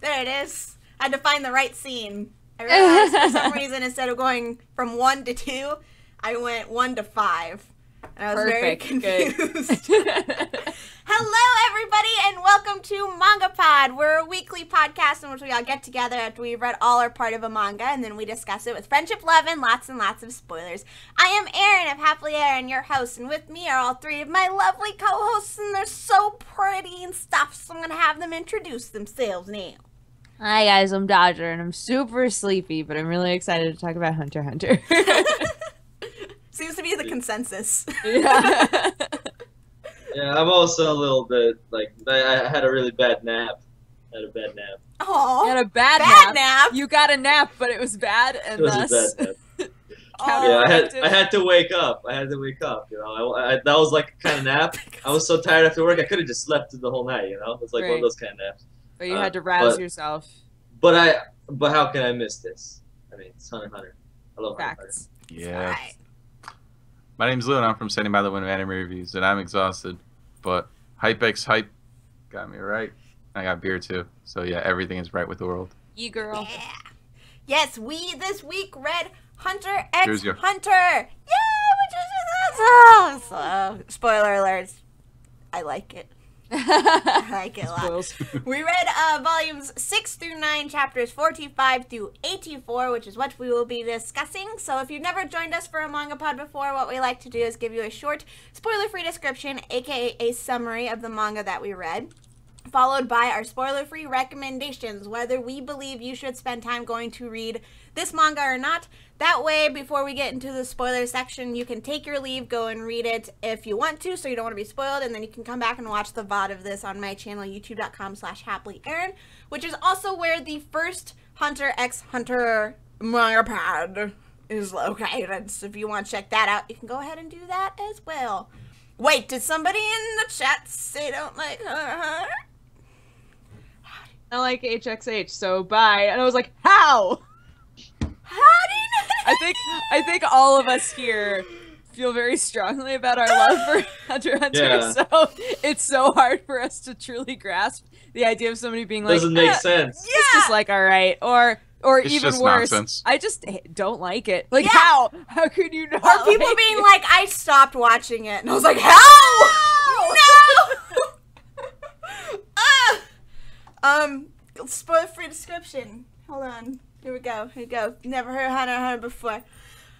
There it is. I had to find the right scene. I realized for some reason instead of going from 1 to 2, I went 1 to 5. And I was very confused. Hello, everybody, and welcome to MangaPod. We're a weekly podcast in which we all get together after we've read all or part of a manga, and then we discuss it with friendship, love, and lots of spoilers. I am Erin of HappiLeeErin, your host, and with me are all three of my lovely co-hosts, and they're so pretty and stuff, so I'm going to have them introduce themselves now. Hi guys, I'm Dodger, and I'm super sleepy, but I'm really excited to talk about Hunter x Hunter. Seems to be the consensus. Yeah. Yeah, I'm also a little bit, like, I had a really bad nap. I had a bad nap. Aww. You had a bad nap. You got a nap, but it was bad, and It was thus... a bad nap. Yeah, I had to wake up. You know, that was like a kind of nap. I was so tired after work, I could have just slept through the whole night, you know? It was like one of those kind of naps. But you had to rouse yourself. But how can I miss this? I mean, it's Hunter x Hunter. I love Hunter x Hunter. Yeah. My name's Lou, and I'm from Standing by the Window Anime Reviews, and I'm exhausted. But HypeX Hype got me right. I got beer too. So yeah, everything is right with the world. You girl. Yeah. Yes, we this week read Hunter x Hunter. Yeah, which is awesome. So, spoiler alerts. I like it. I like it a lot. We read volumes 6 through 9, chapters 45 through 84, which is what we will be discussing. So if you've never joined us for a MangaPod before, what we like to do is give you a short, spoiler-free description, aka a summary of the manga that we read, followed by our spoiler-free recommendations, whether we believe you should spend time going to read this manga or not. That way, before we get into the spoiler section, you can take your leave, go and read it if you want to, so you don't want to be spoiled, and then you can come back and watch the VOD of this on my channel, youtube.com/HappiLeeErin, which is also where the first Hunter x Hunter MangaPod is located. So if you want to check that out, you can go ahead and do that as well. Wait, did somebody in the chat say don't like her? I like HXH, so bye. And I was like, how? I think all of us here feel very strongly about our love for Hunter x Hunter, Yeah. so it's so hard for us to truly grasp the idea of somebody being like, Doesn't make sense. Yeah. It's just like, all right, or It's even just worse, nonsense. I just don't like it. Like, Yeah. how? How could you not? Or people like being it? like, I stopped watching it, and I was like, how? No! Spoiler-free description. Hold on. Here we go. Never heard of Hunter x Hunter before.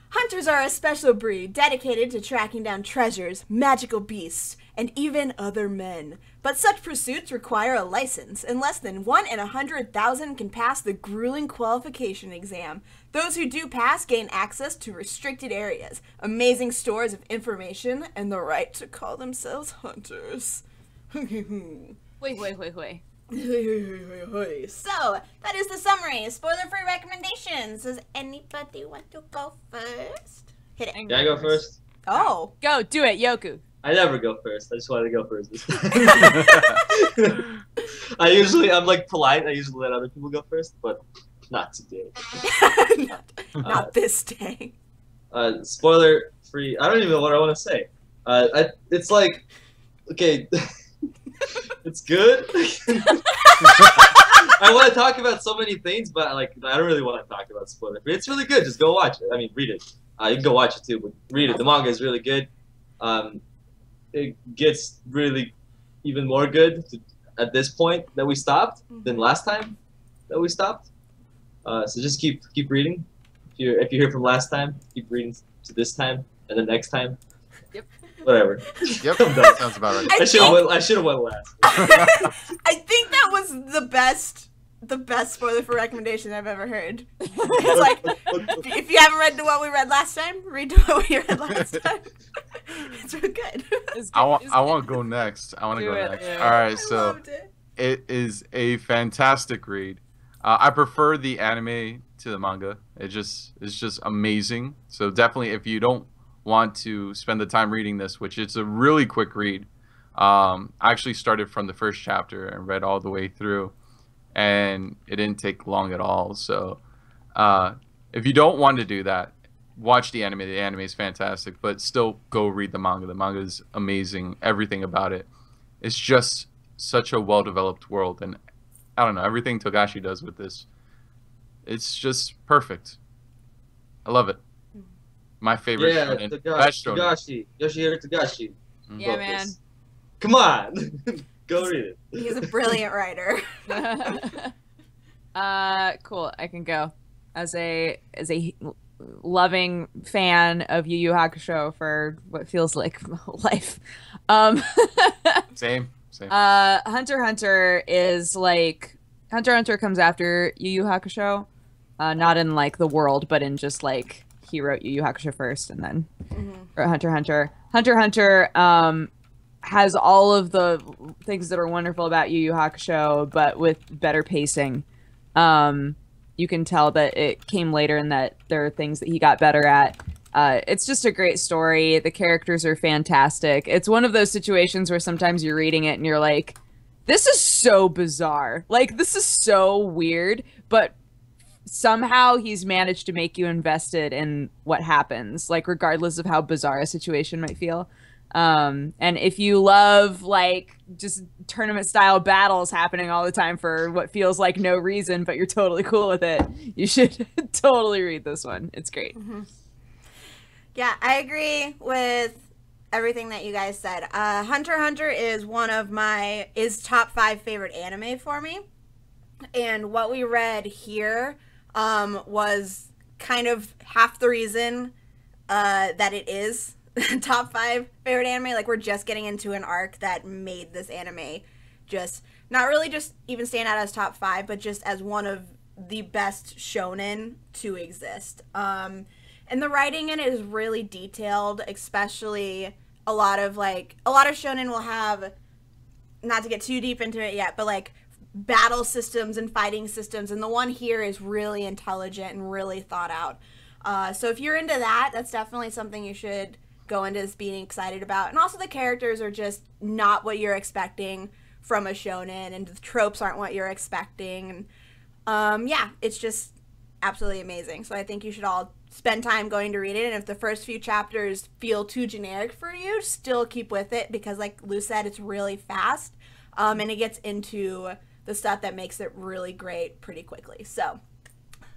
Hunters are a special breed dedicated to tracking down treasures, magical beasts, and even other men. But such pursuits require a license, and less than 1 in 100,000 can pass the grueling qualification exam. Those who do pass gain access to restricted areas, amazing stores of information, and the right to call themselves hunters. Wait. So, that is the summary. Spoiler-free recommendations. Does anybody want to go first? Hit it. Can I go first? Oh. Go, do it, Yoku. I never go first. I just wanted to go first this time. I'm like polite. I usually let other people go first, but not today. not this day. Spoiler free. I don't even know what I want to say. It's like, okay, it's good. I want to talk about so many things, but like I don't really want to talk about spoiler free. It's really good. Just go watch it. I mean, read it. You can go watch it too, but read it. The manga is really good. It gets really even more good at this point that we stopped than last time that we stopped. So just keep reading. If you hear from last time, keep reading to this time and the next time. Yep. Whatever. Yep, that sounds about right. I should have went last. I think that was the best spoiler for recommendation I've ever heard. It's like, if you haven't read what we read last time, read what we read last time. It's real good. I want to go next. I want to go next. Yeah. All right, so it is a fantastic read. I prefer the anime to the manga. It's just amazing. So definitely, if you don't want to spend the time reading this, which it's a really quick read, I actually started from the first chapter and read all the way through, and it didn't take long at all. So if you don't want to do that, watch the anime. The anime is fantastic, but still go read the manga. The manga is amazing. Everything about it. It's just such a well-developed world, and I don't know, everything Togashi does with this, it's just perfect. I love it. My favorite shonen. Best shonen. Togashi. Yoshihiro Togashi. Yeah, man. Come on. Go read it. He's a brilliant writer. Cool. I can go. As a loving fan of Yu Yu Hakusho for what feels like life. Same. Hunter x Hunter is like Hunter x Hunter comes after Yu Yu Hakusho, not in like the world, but in just like he wrote Yu Yu Hakusho first and then wrote Hunter x Hunter. Hunter x Hunter has all of the things that are wonderful about Yu Yu Hakusho, but with better pacing. You can tell that it came later and that there are things that he got better at. It's just a great story. The characters are fantastic. It's one of those situations where sometimes you're reading it and you're like, this is so bizarre. Like, this is so weird, but somehow he's managed to make you invested in what happens, like, regardless of how bizarre a situation might feel. And if you love like just tournament style battles happening all the time for what feels like no reason, but you're totally cool with it, you should totally read this one. It's great. Yeah, I agree with everything that you guys said. Hunter x Hunter is top 5 favorite anime for me. And what we read here was kind of half the reason that it is top 5 favorite anime. Like, we're just getting into an arc that made this anime just not really just even stand out as top 5, but just as one of the best shonen to exist. And the writing in it is really detailed, especially a lot of shonen will have, not to get too deep into it yet, but like battle systems and fighting systems, and the one here is really intelligent and really thought out. So if you're into that, that's definitely something you should go into this being excited about. And also the characters are just not what you're expecting from a shonen, and the tropes aren't what you're expecting. And yeah, it's just absolutely amazing. So I think you should all spend time going to read it, and if the first few chapters feel too generic for you, still keep with it, because like Lou said, it's really fast, and it gets into the stuff that makes it really great pretty quickly. So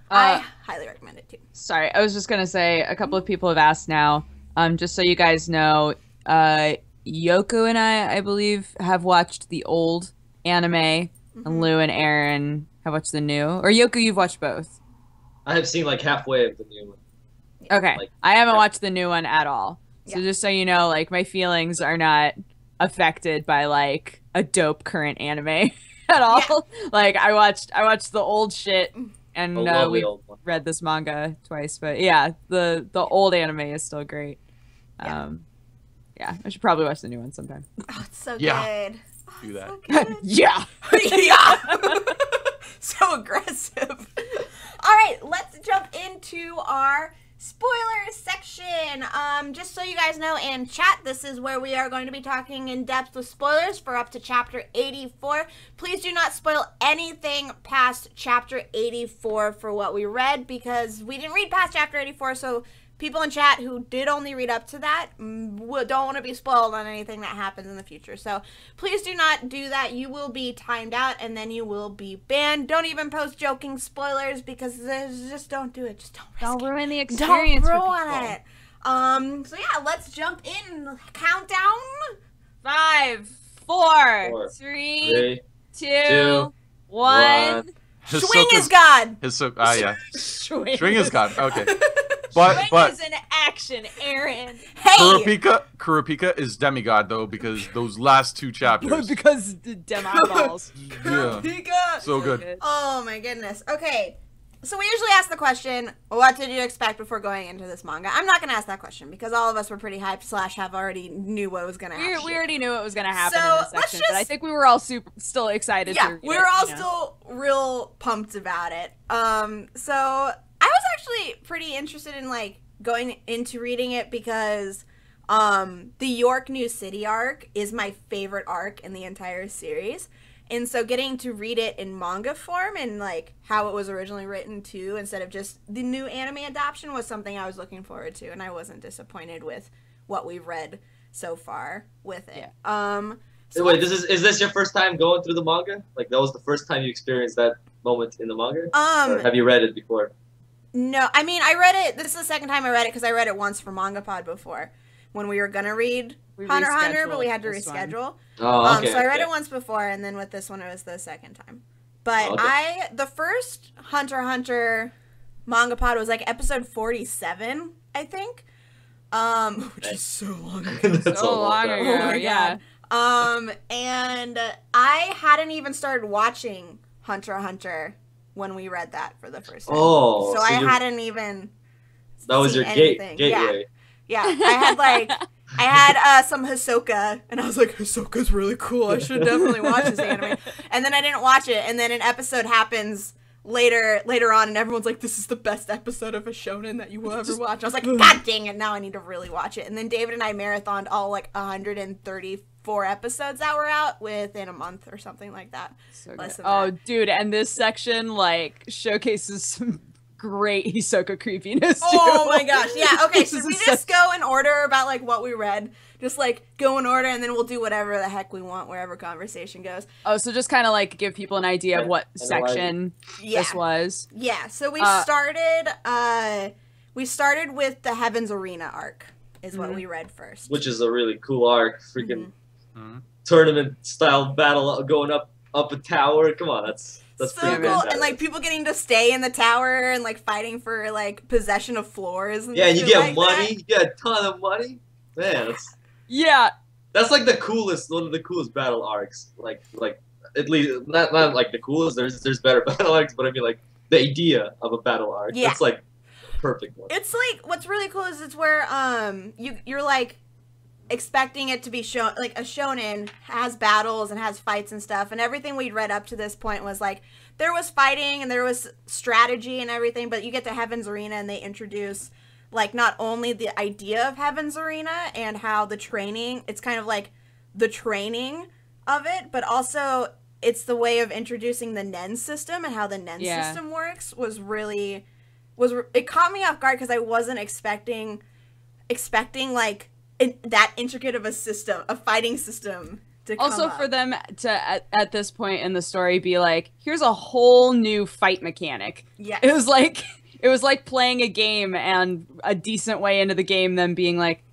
I highly recommend it too. Sorry, I was just gonna say, a couple of people have asked now. Just so you guys know, Yoko and I believe, have watched the old anime, and Lou and Aaron have watched the new. Or Yoko, you've watched both? I have seen like halfway of the new one. Okay, I haven't watched the new one at all. So just so you know, like, my feelings are not affected by like a dope current anime at all. Yeah. Like, I watched the old shit, and we read this manga twice. But yeah, the old anime is still great. Yeah, I should probably watch the new one sometime. Oh, it's so good. Oh, do that. So good. Yeah. Yeah. So aggressive. All right, let's jump into our spoiler section. Just so you guys know, in chat, this is where we are going to be talking in depth with spoilers for up to chapter 84. Please do not spoil anything past chapter 84 for what we read, because we didn't read past chapter 84, so people in chat who did only read up to that don't want to be spoiled on anything that happens in the future. So please do not do that. You will be timed out, and then you will be banned. Don't even post joking spoilers, because just don't do it. Just don't ruin the experience. Don't ruin it. So yeah, let's jump in. Countdown. 5, 4, 3, 2, 1. Swing is God. Yeah. Swing is God. Okay. But is in action, Aaron. Hey! Kurapika is demigod, though, because those last 2 chapters. Because the dem eyeballs. Kurapika. So good. Oh my goodness. Okay. So we usually ask the question, what did you expect before going into this manga? I'm not going to ask that question, because all of us were pretty hyped / have already knew what was going to happen. We already knew what was going to happen in this section, but I think we were all still excited. Yeah, we were all still real pumped about it. So I was actually pretty interested in like going into reading it, because the York New City arc is my favorite arc in the entire series. And so getting to read it in manga form and like how it was originally written too, instead of just the new anime adaptation, was something I was looking forward to, and I wasn't disappointed with what we've read so far with it. Yeah. Wait, is this your first time going through the manga? Like that was the first time you experienced that moment in the manga? Or have you read it before? No, I mean I read it. This is the second time I read it because I read it once for MangaPod before when we were gonna read Hunter x Hunter, but we had to reschedule. Oh, okay. So I read it once before, and then with this one it was the second time. But the first Hunter x Hunter MangaPod was like episode 47, I think. Which is so long ago. That's so long ago. Oh my God. And I hadn't even started watching Hunter x Hunter when we read that for the first time. Oh, so I hadn't even. That was your gateway. Yeah. I had some Hisoka, and I was like, Hisoka's really cool. I should definitely watch this anime. And then I didn't watch it, and then an episode happens later on, and everyone's like, this is the best episode of a shonen that you will ever watch. I was like, God dang it, now I need to really watch it. And then David and I marathoned all like 134 episodes that were out within a month or something like that. So that. Dude, and this section like showcases some great Hisoka creepiness too. Oh my gosh, yeah. Okay, should we just go in order about like what we read? Just like go in order, and then we'll do whatever the heck we want wherever conversation goes. Oh, so just kind of like give people an idea of what section this was. Yeah. So we started with the Heaven's Arena arc is what we read first, which is a really cool arc. Freaking tournament style battle going up a tower. Come on, that's so cool. And like people getting to stay in the tower and like fighting for like possession of floors. And and you get money. You get a ton of money. Man, that's like one of the coolest battle arcs. Like at least not like the coolest. There's better battle arcs, but I mean like the idea of a battle arc. Yeah. That's like perfect one. It's like what's really cool is it's where you're like expecting it to be shown like a shonen has battles and has fights and stuff, and everything we'd read up to this point was like there was fighting and there was strategy and everything, but you get to Heaven's Arena and they introduce like not only the idea of Heaven's Arena and how the training, it's kind of like the training of it, but also it's the way of introducing the Nen system and how the Nen system works it caught me off guard because I wasn't expecting like that intricate of a fighting system to come also up. For them to at this point in the story be like, here's a whole new fight mechanic. Yeah, it was like playing a game and a decent way into the game them being like,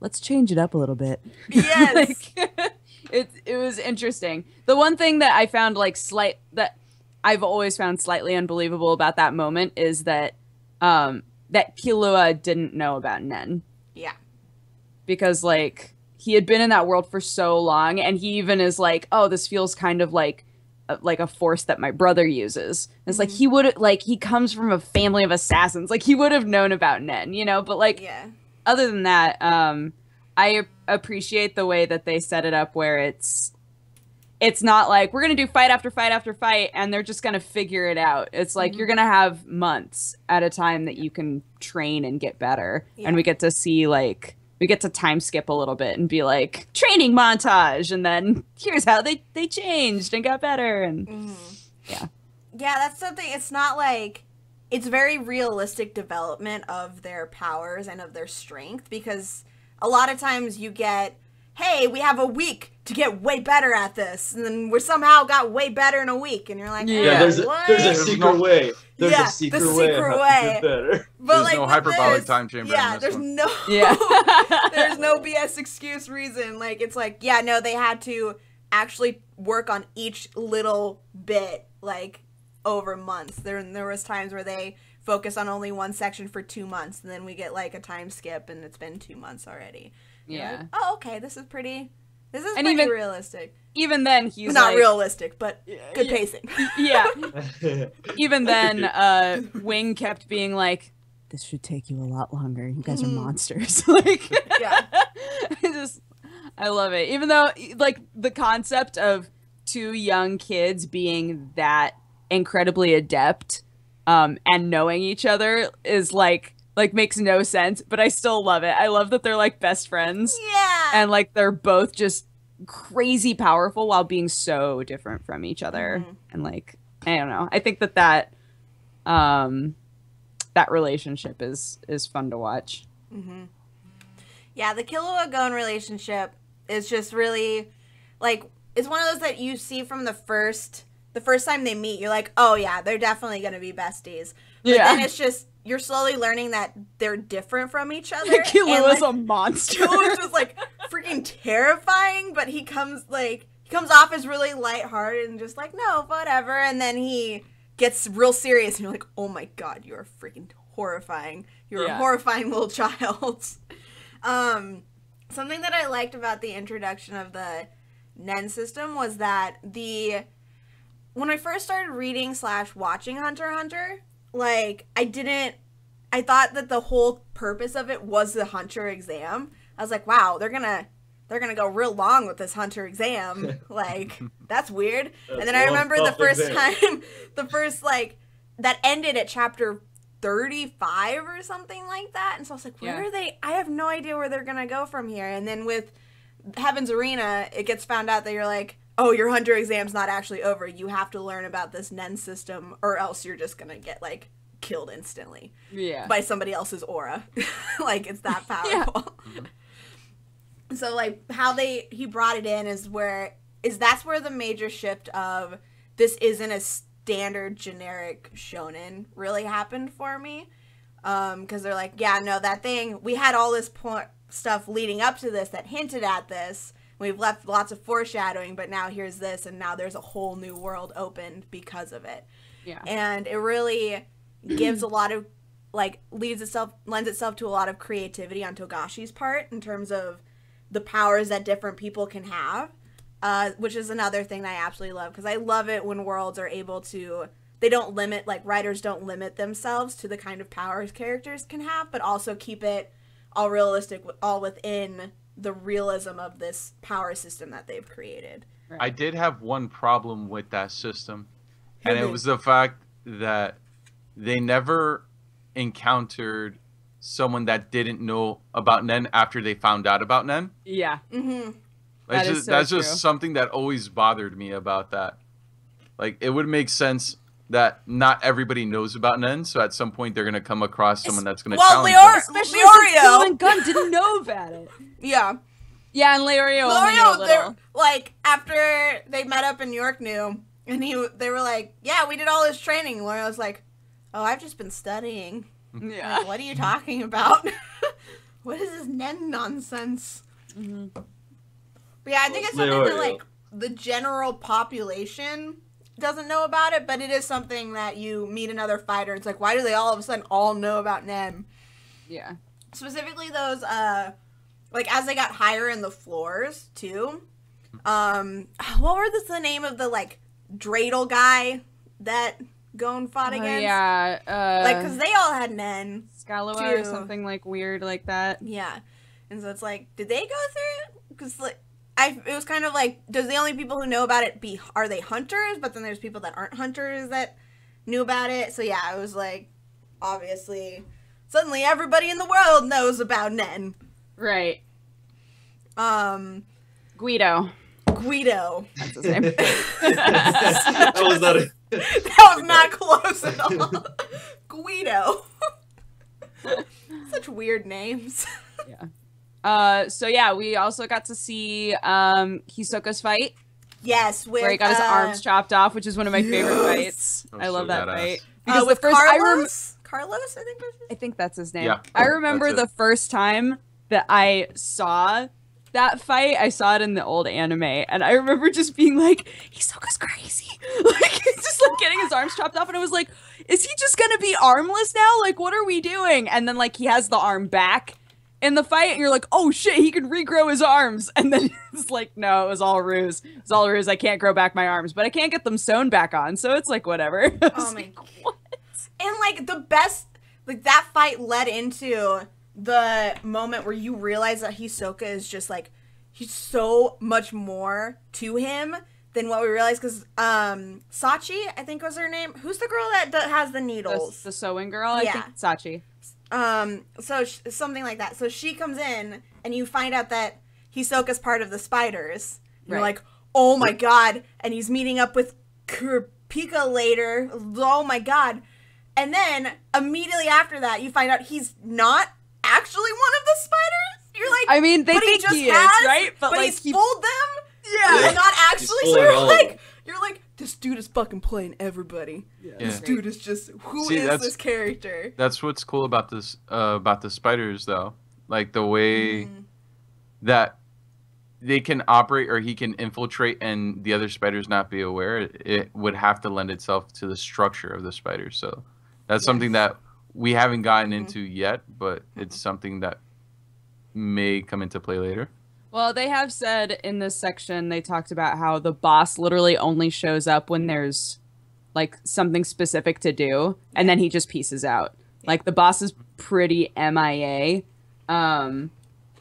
let's change it up a little bit. Yes. Like, it was interesting. The one thing that I found that I've always found slightly unbelievable about that moment is that that Killua didn't know about Nen. Yeah. Because like he had been in that world for so long, and he even is like, oh, this feels kind of like a force that my brother uses. And it's like he comes from a family of assassins. Like he would have known about Nen, you know. But like, other than that, I appreciate the way that they set it up, where it's not like we're gonna do fight after fight after fight, and they're just gonna figure it out. It's like you're gonna have months at a time that you can train and get better, and we get to see like. We get to time skip a little bit and be like, training montage, and then here's how they changed and got better, and yeah, that's something. It's not like it's very realistic development of their powers and of their strength, because a lot of times you get, hey, we have a week to get way better at this, and then we somehow got way better in a week, and you're like, there's a secret way. There's a secret way. But there's like no hyperbolic time chamber. Yeah, in this one. There's no BS excuse reason. Like it's like, they had to actually work on each little bit like over months. There was times where they focus on only one section for 2 months, and then we get like a time skip, and it's been 2 months already. Yeah. Like, oh, okay. This is pretty realistic. Even then, he's not realistic, but good pacing. Yeah. Even then, Wing kept being like, "This should take you a lot longer. You guys are monsters." Like, I love it. Even though, like, the concept of 2 young kids being that incredibly adept, and knowing each other is like makes no sense, but I still love it. I love that they're like best friends. Yeah. And like they're both just crazy powerful while being so different from each other. And like, I don't know. I think that relationship is fun to watch. Yeah, the Killua Gon relationship is just really like, it's one of those that you see from the first time they meet. You're like, oh yeah, they're definitely gonna be besties. But then it's just, you're slowly learning that they're different from each other. Killua's a monster. Killua's just like freaking terrifying, but he comes off as really lighthearted and just like, no, whatever. And then he gets real serious, and you're like, oh my god, you're freaking horrifying. You're a horrifying little child. Something that I liked about the introduction of the Nen system was that when I first started reading / watching Hunter x Hunter, like, I thought that the whole purpose of it was the Hunter exam. I was like, wow, they're gonna go real long with this Hunter exam. Like, that's weird. And then I remember the first time, that ended at chapter 35 or something like that. And so I was like, where are they? I have no idea where they're gonna go from here. And then with Heaven's Arena, it gets found out that you're like, oh, your Hunter exam's not actually over. You have to learn about this Nen system, or else you're just gonna get, like, killed instantly. Yeah. By somebody else's aura. Like, it's that powerful. Yeah. So, like, how he brought it in that's where the major shift of this isn't a standard generic shonen really happened for me. Because they're like, yeah, no, that thing, we had all this stuff leading up to this that hinted at this. We've left lots of foreshadowing, but now here's this, and now there's a whole new world opened because of it. Yeah. And it really gives a lot of, like, lends itself to a lot of creativity on Togashi's part in terms of the powers that different people can have, which is another thing that I absolutely love, because I love it when worlds are able to, they don't limit, like, writers don't limit themselves to the kind of powers characters can have, but also keep it all realistic, all within the realism of this power system that they've created. Right. I did have one problem with that system, and it was the fact that they never encountered someone that didn't know about Nen after they found out about Nen. Yeah. Mm-hmm. That's just something that always bothered me about that. Like, it would make sense that not everybody knows about Nen, so at some point they're going to come across someone that's going to challenge them. Especially Leorio and Gun didn't know about it. Yeah. Yeah, and Leorio only knew a little. Like, after they met up in New York and they were like, yeah, we did all this training. Leorio was like, oh, I've just been studying. Yeah. Like, what are you talking about? What is this Nen nonsense? Mm-hmm. But yeah, I think it's something that, like, the general population doesn't know about it, but it is something that you meet another fighter. It's like, why do they all of a sudden all know about Nen? Yeah. Specifically those, like, as they got higher in the floors, too. What was the name of the, like, dreidel guy that Gon fought against? Yeah. Like, because they all had Nen. Scalawag or something, like, weird like that. Yeah. And so it's like, did they go through it? Because, like, it was kind of like, does the only people who know about it are they hunters? But then there's people that aren't hunters that knew about it. So yeah, it was like, obviously, suddenly everybody in the world knows about Nen. Right. Guido. That's his name. That was not close at all. Guido. Such weird names. Yeah. So yeah, we also got to see Hisoka's fight. Yes, where he got his arms chopped off, which is one of my favorite fights. I love that fight. Because with Carlos? Carlos, I think that's his name. Yeah, I remember the first time that I saw that fight, I saw it in the old anime, and I remember just being like, Hisoka's crazy. Like, he's just like getting his arms chopped off, and I was like, is he just gonna be armless now? Like, what are we doing? And then, like, he has the arm back in the fight, and you're like, oh shit, he can regrow his arms. And then it's like, no, it was all ruse. It was all ruse. I can't grow back my arms, but I can't get them sewn back on, so it's like, whatever. Oh my god. What? And, like, the best, like, that fight led into the moment where you realize that Hisoka is just, like, he's so much more to him than what we realized, because Sachi, I think was her name. Who's the girl that has the needles? The sewing girl? I think it's Sachi. So something like that. So she comes in, and you find out that Hisoka's part of the spiders. Right. You're like, oh my god. And he's meeting up with Kurapika later. Oh my god. And then, immediately after that, you find out he's not actually one of the spiders. You're like, I mean, they think he is, right? But like, he's fooled them. Yeah. And not actually. So you're like, this dude is fucking playing everybody. Yeah. This dude is just who is this character? That's what's cool about this about the spiders though. Like the way that they can operate or he can infiltrate and the other spiders not be aware, it would have to lend itself to the structure of the spider. So that's something that we haven't gotten into yet, but it's something that may come into play later. Well, they have said in this section, they talked about how the boss literally only shows up when there's like something specific to do, and then he just pieces out. Like the boss is pretty MIA.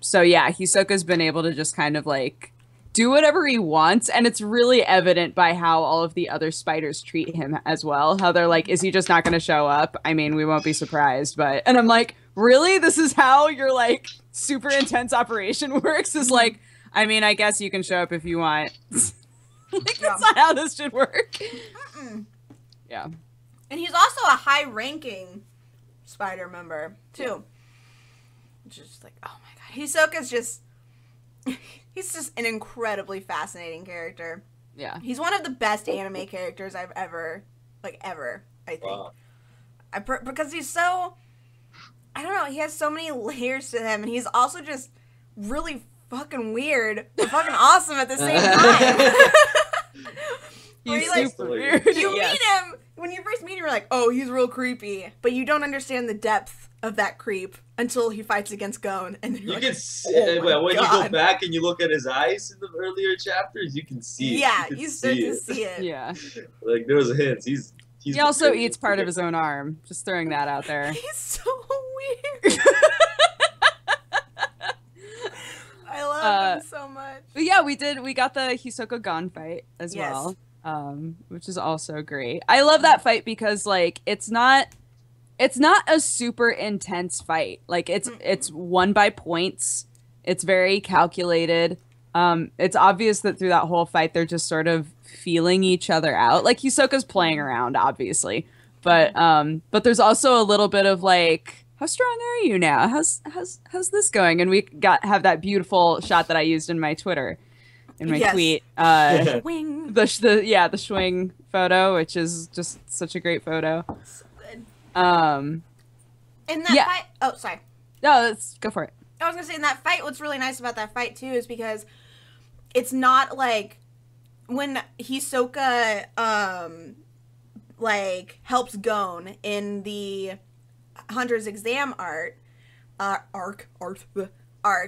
So yeah, Hisoka's been able to just kind of like do whatever he wants, and it's really evident by how all of the other spiders treat him as well. How they're like, is he just not going to show up? I mean, we won't be surprised, but... And I'm like, really? This is how your like super intense operation works? Is like, I mean, I guess you can show up if you want. Like, that's not how this should work. Yeah. And he's also a high-ranking spider member, too. Which is just like, oh my god. Hisoka's just... He's just an incredibly fascinating character. Yeah. He's one of the best anime characters I've ever, I think. Wow. Because he's so... I don't know, he has so many layers to him, and he's also just really fucking weird, but fucking awesome at the same time. He's like, super weird. You meet him, when you first meet him, you're like, oh, he's real creepy, but you don't understand the depth of that creep until he fights against Gon, and then you're You like, can see, when you go back and you look at his eyes in the earlier chapters, you can see it. Yeah, you start to see it. Yeah. Like, there was hints. He also eats part of his own arm. Just throwing that out there. He's so weird. I love him so much. But yeah, we got the Hisoka Gon fight as well. Which is also great. I love that fight because like it's not a super intense fight. Like it's won by points. It's very calculated. It's obvious that through that whole fight they're just sort of feeling each other out. Like Hisoka's playing around, obviously, but there's also a little bit of like, how strong are you now? How's this going? And we have that beautiful shot that I used in my Twitter, in my tweet. Swing. The Schwing photo, which is just such a great photo. So good. In that fight. Oh, sorry. No, let's go for it. I was gonna say in that fight, what's really nice about that fight too is because it's not when Hisoka helps Gon in the Hunter's exam arc,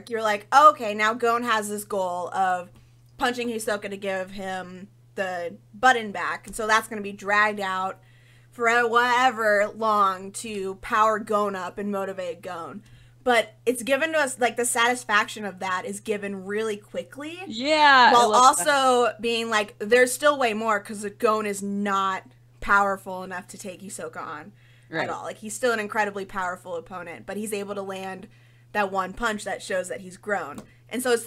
you're like, oh, okay, now Gon has this goal of punching Hisoka to give him the button back, and so that's going to be dragged out for whatever long to power Gon up and motivate Gon. But it's given to us, like, the satisfaction of that is given really quickly. Yeah. While also being like, there's still way more because Gon is not powerful enough to take Hisoka on at all. Like, he's still an incredibly powerful opponent, but he's able to land that one punch that shows that he's grown. And so it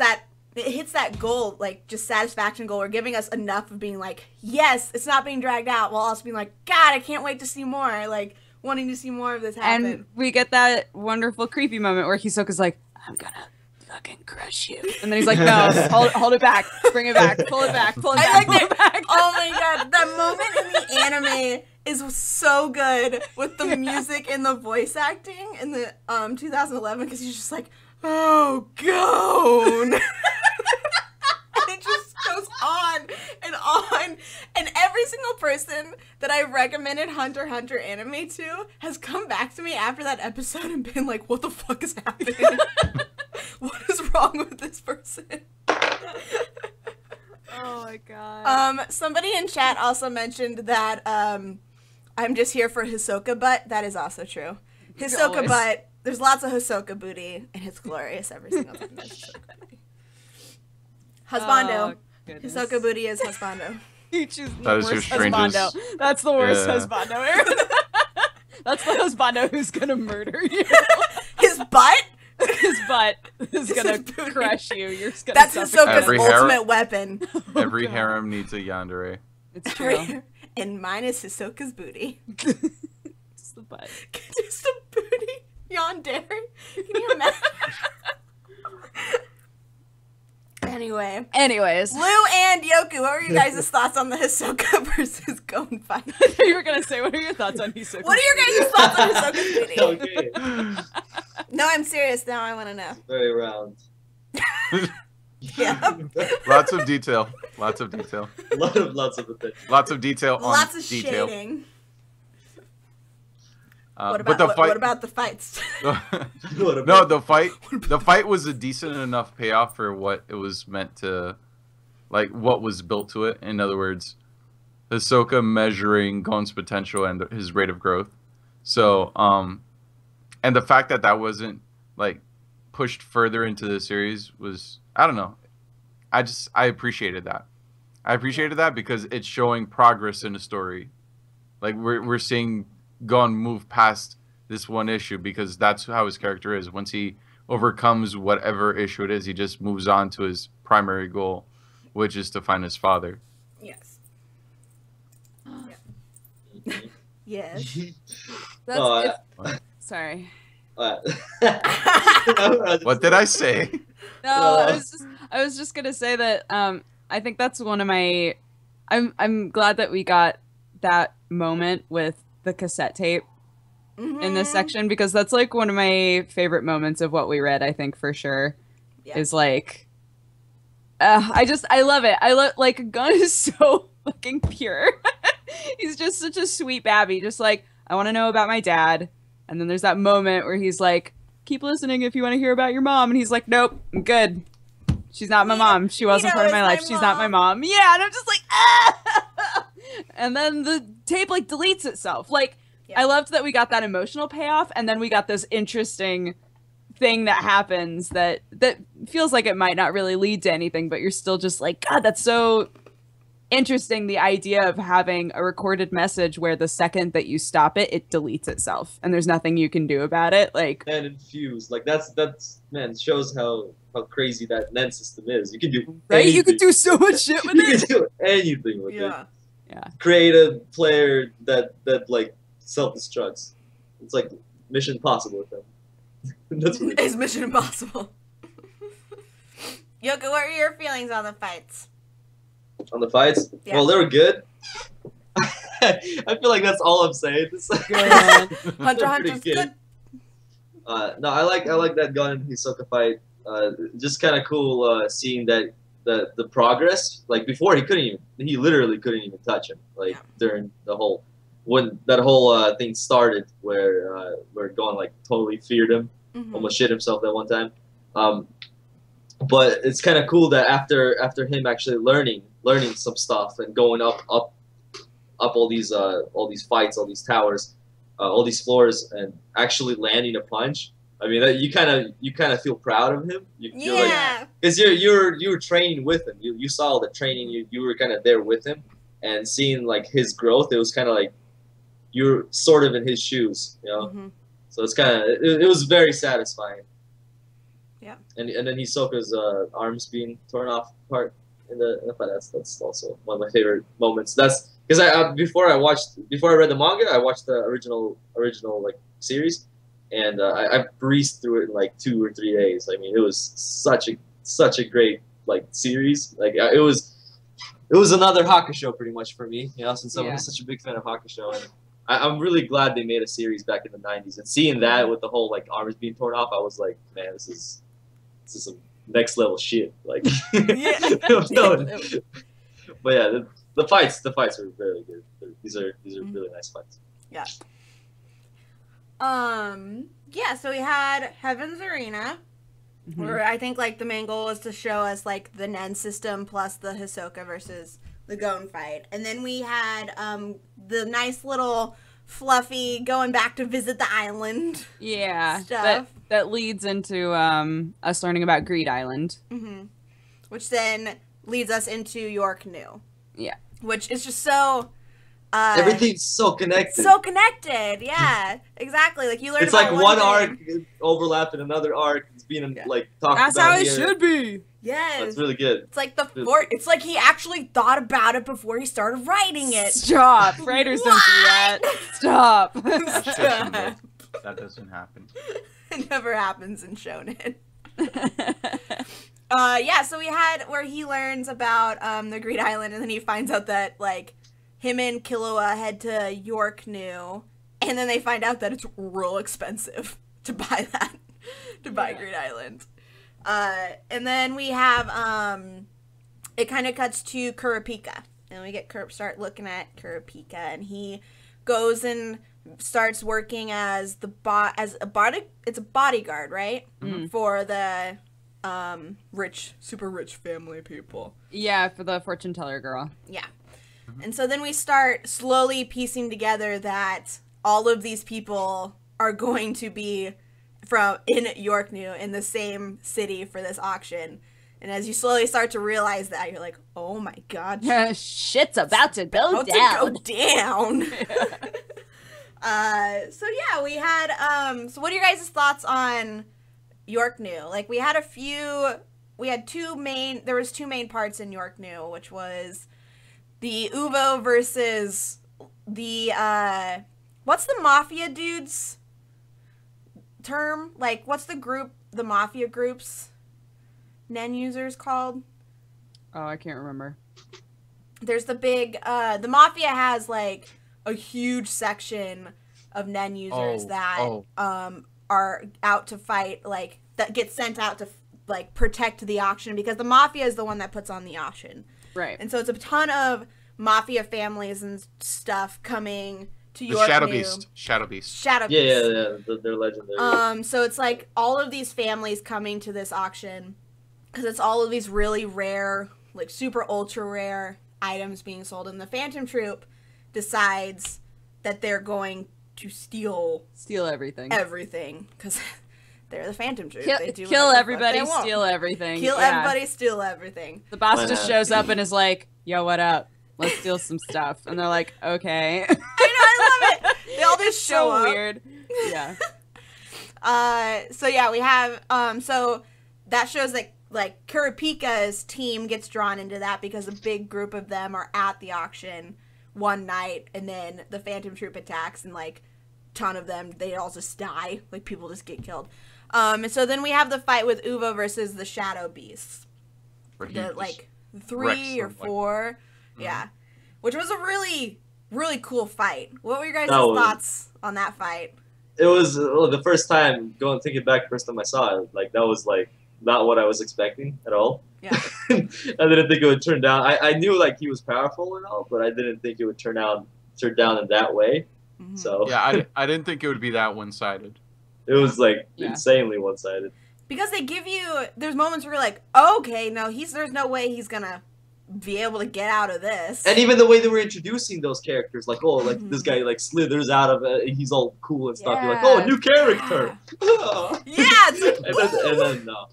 hits that goal, like, just satisfaction goal, or giving us enough of being like, yes, it's not being dragged out, while also being like, God, I can't wait to see more. Like, wanting to see more of this happen. And we get that wonderful creepy moment where Hisoka's like, I'm gonna fucking crush you. And then he's like, no, hold it back. Bring it back. Pull it back. Pull it back. Pull it back. Oh my god, that moment in the anime is so good with the music and the voice acting in the 2011, because he's just like, oh, Gon. And it just goes on and on. And every single person that I recommended Hunter x Hunter anime to has come back to me after that episode and been like, what the fuck is happening? What is wrong with this person? Oh my god. Somebody in chat also mentioned that I'm just here for Hisoka butt. That is also true. Hisoka butt. There's lots of Hisoka booty, and it's glorious every single time there's Hisoka booty. Husbando. Oh, Hisoka booty is husbando. You choose the That is your worst strangest- husbando. That's the worst Yeah. husbando, Aaron. That's the husbando who's gonna murder you. His butt? His butt is His gonna booty. crush you. You're just gonna That's suffocate. Hisoka's Every ultimate weapon. Every God. harem needs a yandere. It's true. And mine is Hisoka's booty. It's the butt. Just the booty. Yandere. Can you imagine? Anyways. Lou and Yoku, what were you guys' thoughts on the Hisoka versus Gon fight? You were going to say, what are your thoughts on Hisoka? What are your guys' thoughts on Hisoka's meeting? Okay. No, I'm serious now. I want to know. Very round. Yeah. Lots of detail. Lots of detail. Lots of attention. Lots of detail Lots on of detail. shading. What What about the fights? No, the fight was a decent enough payoff for what it was meant to, like what was built to it. In other words, Hisoka measuring Gon's potential and his rate of growth. So, and the fact that that wasn't like pushed further into the series was, I don't know. I appreciated that. I appreciated that because it's showing progress in the story. Like we're seeing Gon move past this one issue because that's how his character is. Once he overcomes whatever issue it is, he just moves on to his primary goal, which is to find his father. Yes. Yeah. Yes. Sorry. What did I say? No, I was just gonna say that I think that's one of my. I'm glad that we got that moment with the cassette tape in this section because that's like one of my favorite moments of what we read. I think for sure is like. I love it. I love like Gon is so fucking pure. He's just such a sweet babby. Just like I want to know about my dad, and then there's that moment where he's like, "Keep listening if you want to hear about your mom," and he's like, "Nope, I'm good. She's not my mom. She wasn't part of my life. She's not my mom." Yeah, and I'm just like, ah! And then the tape like deletes itself. Like, I loved that we got that emotional payoff, and then we got this interesting thing that happens that feels like it might not really lead to anything, but you're still just like, God, that's so interesting. The idea of having a recorded message where the second that you stop it, it deletes itself, and there's nothing you can do about it. Like, and infused. Like that's man shows how crazy that NEN system is. You can do anything. You can do so much shit with it. You can do anything with it. Yeah. Create a player that like self-destructs. It's like Mission Impossible with them. That's really It's Mission Impossible. Yoka, what are your feelings on the fights? On the fights? Yeah. Well, they were good. I feel like that's all I'm saying. Hunter Hunter's good. No, I like that Gon and Hisoka fight. Just kind of cool seeing that the progress. Like before, he literally couldn't even touch him. Like during when that whole thing started, where Gon like totally feared him, almost shit himself that one time. But it's kind of cool that after him actually learning some stuff and going up all these fights, all these towers, all these floors, and actually landing a punch. I mean, that you kind of feel proud of him. You're like, because you were training with him. You saw the training. You were kind of there with him, and seeing like his growth. It was kind of like you're sort of in his shoes, you know. So it's kind of it was very satisfying. Yeah. And then Hisoka's arms being torn off apart in the fight. That's also one of my favorite moments. That's because before I read the manga, I watched the original like series, and I breezed through it in like 2 or 3 days. I mean, it was such a great like series. Like it was another Hakusho pretty much for me, you know, since I'm such a big fan of Hakusho. And I'm really glad they made a series back in the 90s. And seeing that with the whole like arms being torn off, I was like, man, this is some next level shit. Like, but yeah, the fights are very good. These are really nice fights. Yeah. Yeah. So we had Heaven's Arena, where I think like the main goal was to show us like the NEN system plus the Hisoka versus the Gon fight, and then we had the nice little fluffy going back to visit the island. Yeah. Stuff that leads into us learning about Greed Island. Which then leads us into your canoe. Yeah. Which is just so... everything's so connected. So connected, yeah. Exactly. Like you learn it's about like one arc overlapping another arc. It's being like talked That's about how it here. should be. Yes. That's really good. It's like it's like he actually thought about it before he started writing it. Stop. Writers don't do that. Stop. That doesn't happen. It never happens in shonen. Yeah, so we had where he learns about the Great Island, and then he finds out that, like, him and Killua head to York-New, and then they find out that it's real expensive to buy that, Great Island. And then we have, it kind of cuts to Kurapika, and we get start looking at Kurapika, and he goes and starts working as it's a bodyguard, right? Mm-hmm. For the super rich family people. Yeah, for the fortune teller girl. Yeah. And so then we start slowly piecing together that all of these people are going to be in York-New, in the same city for this auction. And as you slowly start to realize that, you're like, oh my god. Shit's about to go down. So yeah, we had, so what are your guys' thoughts on York-New? Like, there was two main parts in York-New, which was the Uvo versus the, what's the mafia dude's term? Like, what's the mafia group's Nen users called? Oh, I can't remember. There's the big, the mafia has, like, a huge section of Nen users are out to fight, like, that get sent out to, like, protect the auction, because the mafia is the one that puts on the auction. Right. And so it's a ton of mafia families and stuff coming to York-New. Shadow Beast. Yeah, they're legendary. So it's, like, all of these families coming to this auction, because it's all of these really rare, like, super ultra rare items being sold, and the Phantom Troop decides that they're going to steal everything, because they're the Phantom Troop. They kill everybody, steal everything. Everybody, steal everything. The boss just shows up and is like, "Yo, what up? Let's steal some stuff." And they're like, "Okay." I know, I love it. They all just show up. Weird. Yeah. So yeah, we have so that shows that, like, Kurapika's team gets drawn into that because a big group of them are at the auction one night, and then the Phantom Troop attacks, and, like, ton of them, they all just die. Like, people just get killed. And so then we have the fight with Uvo versus the Shadow Beasts. Like, 3 or 4. Yeah. Which was a really, really cool fight. What were your guys' thoughts on that fight? It was, the first time, thinking back, first time I saw it, like, that was, like, not what I was expecting at all. Yeah. I didn't think it would turn down. I knew, like, he was powerful and all, but I didn't think it would turn down in that way. Mm-hmm. So yeah, I didn't think it would be that one-sided. It was, like, insanely one-sided. Because they give you, there's moments where you're like, oh, okay, no, there's no way he's gonna be able to get out of this. And even the way they were introducing those characters, like, oh, like, this guy, like, slithers out of it, he's all cool and stuff. You're like, oh, a new character! Yeah! It's like, and then no.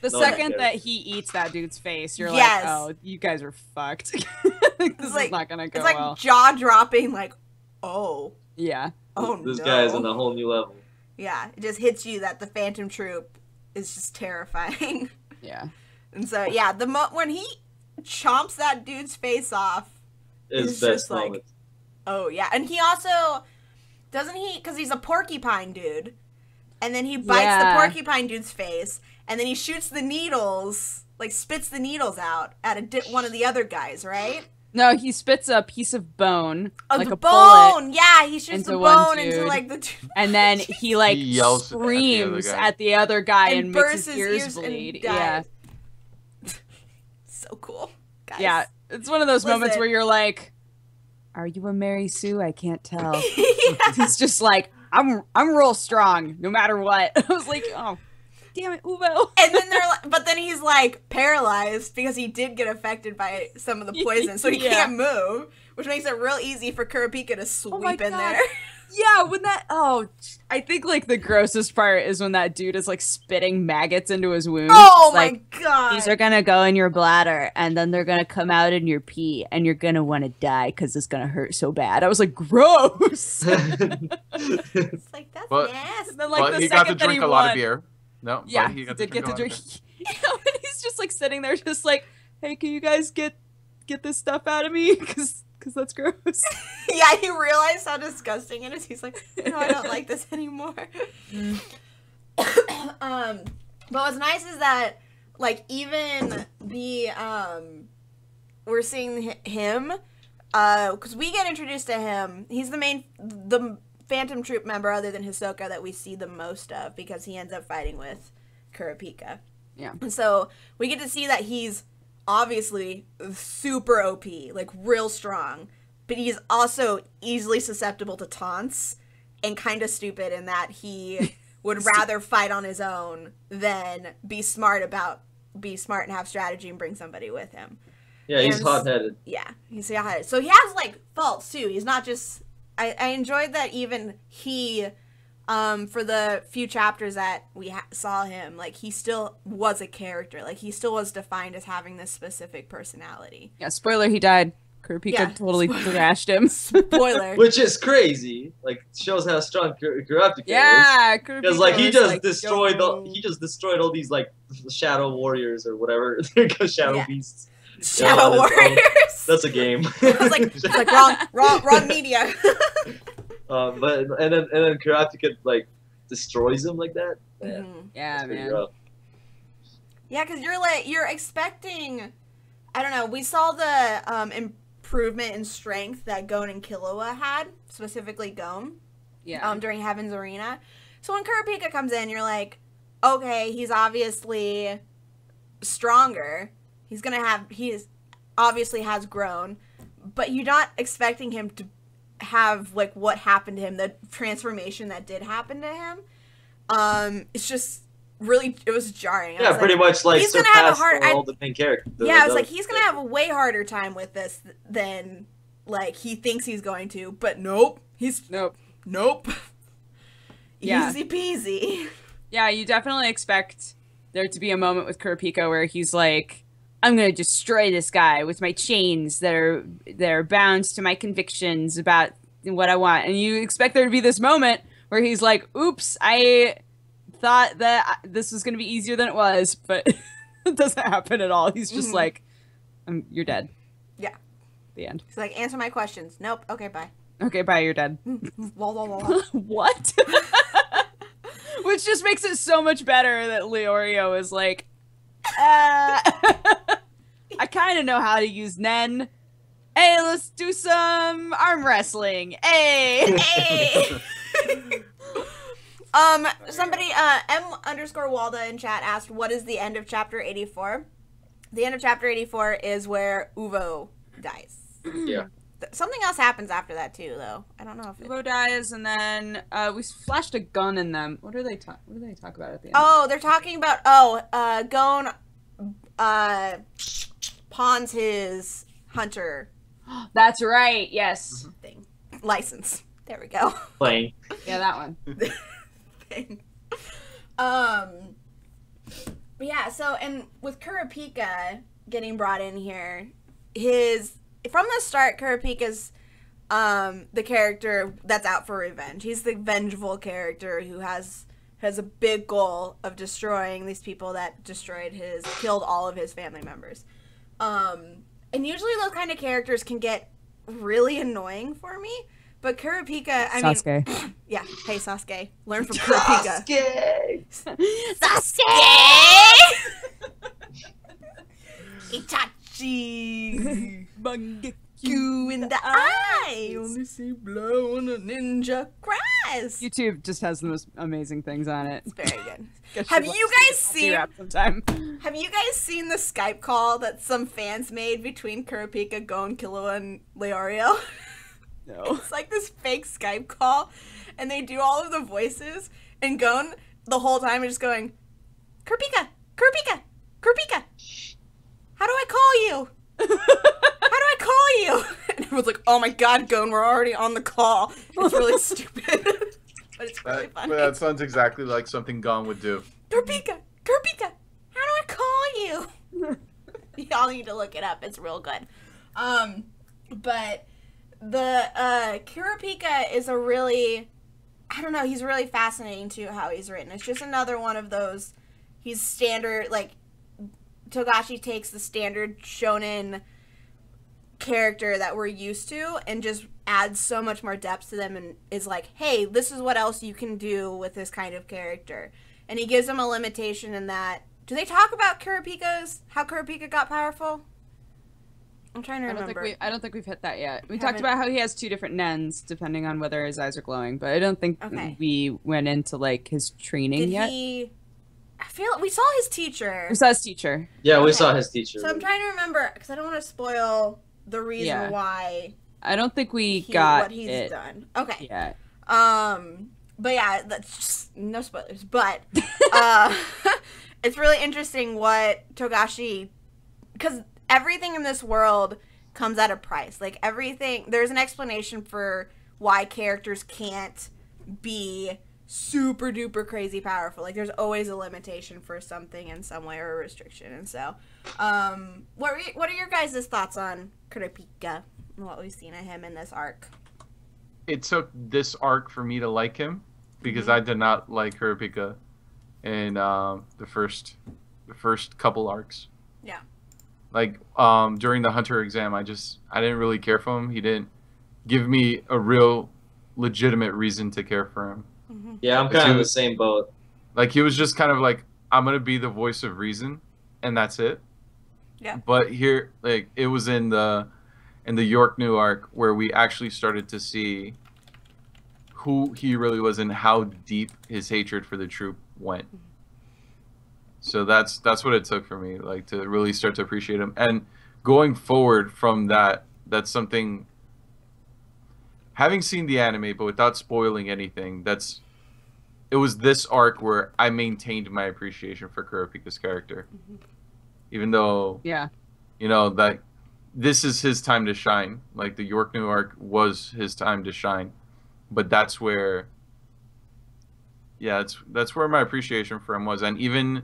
The second that he eats that dude's face, you're like, oh, you guys are fucked. This is not gonna go well. It's like jaw-dropping, like, oh. Yeah. Oh, this guy is on a whole new level. Yeah, it just hits you that the Phantom Troop is just terrifying. Yeah. And so, yeah, when he chomps that dude's face off, it's just like, moment. Oh, yeah. And he also, doesn't he, because he's a porcupine dude, and then he bites the porcupine dude's face, and then he shoots the needles, like, spits the needles out at one of the other guys, right? No, he spits a piece of bone, like a bullet. Yeah, he shoots the bone into, like, the... And then he, like, screams at the other guy and makes his ears bleed. Yeah. So cool, guys. Yeah, it's one of those moments where you're like, are you a Mary Sue? I can't tell. He's just like, I'm real strong, no matter what. I was like, oh, damn it, Uvo. And then but then he's like paralyzed because he did get affected by some of the poison, so he can't move, which makes it real easy for Kurapika to sweep in there. Yeah, when I think, like, the grossest part is when that dude is, like, spitting maggots into his wounds. Oh my god! These are gonna go in your bladder, and then they're gonna come out in your pee, and you're gonna want to die because it's gonna hurt so bad. I was like, gross! It's like, that's nasty. Then, like, he got to drink a lot of beer. No, yeah, he did get to drink. And he's just, like, sitting there just like, hey, can you guys get this stuff out of me? Because that's gross. Yeah, he realized how disgusting it is. He's like, no, I don't like this anymore. But what's nice is that, like, even the, we're seeing him, because we get introduced to him. He's the Phantom Troop member other than Hisoka that we see the most of, because he ends up fighting with Kurapika. Yeah. And so we get to see that he's obviously super OP, like real strong, but he's also easily susceptible to taunts and kind of stupid in that he would rather fight on his own than be smart and have strategy and bring somebody with him. Yeah, he's hot-headed. Yeah, he's hot-headed. So he has, like, faults, too. He's not just... I enjoyed that even he, for the few chapters that we saw him, like, he still was a character. Like, he still was defined as having this specific personality. Yeah, spoiler, he died. Kurapika totally thrashed him. Spoiler. Which is crazy. Like, shows how strong Kurapika is. Yeah, because like he just destroyed all these like shadow warriors or whatever. Shadow beasts. Shadow warriors. That's a game. It's like wrong media. But and then Kurapika like destroys him like that. Yeah, man. Rough. Yeah, because you're expecting. I don't know. We saw the improvement in strength that Gon and Killua had, specifically Gon. Yeah. During Heaven's Arena. So when Kurapika comes in, you're like, okay, he's obviously stronger. He obviously has grown, but you're not expecting him to have like what happened to him, the transformation that did happen to him. It's just really, it was jarring. Yeah, pretty much like he's gonna have a hard. all the main characters. Yeah, I was like, he's gonna have a way harder time with this than like he thinks he's going to. But nope, nope. Yeah. Easy peasy. Yeah, you definitely expect there to be a moment with Kurapika where he's like, I'm gonna destroy this guy with my chains that are bound to my convictions about what I want. And you expect there to be this moment where he's like, oops, I thought that this was gonna be easier than it was, but it doesn't happen at all. He's just like, you're dead. Yeah. The end. He's like, answer my questions. Nope. Okay, bye. Okay, bye, you're dead. What? Which just makes it so much better that Leorio is like, I kind of know how to use Nen. Hey, let's do some arm wrestling. Hey. Somebody, M_Walda in chat asked, what is the end of chapter 84? The end of chapter 84 is where Uvo dies. Yeah. Something else happens after that too, though. I don't know if Uvo dies, and then we flashed a gun in them. What do they talk about at the end? Oh, they're talking about Gon pawns his hunter. That's right. Yes. Thing. License. There we go. Playing. Yeah, that one. Thing. Yeah. So, and with Kurapika getting brought in here, from the start, Kurapika's the character that's out for revenge. He's the vengeful character who has a big goal of destroying these people that killed all of his family members. And usually those kind of characters can get really annoying for me. But Kurapika, I mean, yeah. Hey, Sasuke, learn from Kurapika. Sasuke! Itachi! You in the eye! Only see blow on a ninja grass! YouTube just has the most amazing things on it. It's very good. Have you guys seen the Skype call that some fans made between Kurapika, Gon, Killua, and Leorio? No. It's like this fake Skype call, and they do all of the voices, and Gon, the whole time, is just going, Kurapika! Kurapika! Kurapika! How do I call you? How do I call you? And everyone's like, oh my god, Gon, we're already on the call. It's really stupid. But it's really funny. But that sounds exactly like something Gon would do. Kurapika! Kurapika! How do I call you? Y'all need to look it up. It's real good. But the Kurapika is a really, I don't know, he's really fascinating too how he's written. It's just another one of those, he's standard, like, Togashi takes the standard shonen character that we're used to and just adds so much more depth to them and is like, hey, this is what else you can do with this kind of character. And he gives them a limitation in that Do they talk about how Kurapika got powerful? I'm trying to remember. I don't think we've hit that yet. We talked about how he has 2 different nens depending on whether his eyes are glowing, but I don't think we went into like his training yet. I feel we saw his teacher. We saw his teacher. Yeah, we saw his teacher. So I'm trying to remember because I don't want to spoil the reason why. I don't think we got what he's done. Okay. Yeah. But yeah, that's just, no spoilers. But it's really interesting what Togashi, because everything in this world comes at a price. Like everything, there's an explanation for why characters can't be super duper crazy powerful. Like there's always a limitation for something in some way or a restriction. And so, what are your guys' thoughts on Kurapika and what we've seen of him in this arc? It took this arc for me to like him because I did not like Kurapika in the first couple arcs. Yeah. Like during the Hunter exam, I didn't really care for him. He didn't give me a real legitimate reason to care for him. Yeah, I'm kind of in the same boat. Like he was just kind of like, I'm gonna be the voice of reason, and that's it. Yeah. But here, like it was in the York New arc where we actually started to see who he really was and how deep his hatred for the troop went. So that's what it took for me, like to really start to appreciate him. And going forward from that, that's something. Having seen the anime, but without spoiling anything, it was this arc where I maintained my appreciation for Kurapika's character, even though you know that this is his time to shine. Like the York New arc was his time to shine, but that's where, that's where my appreciation for him was, and even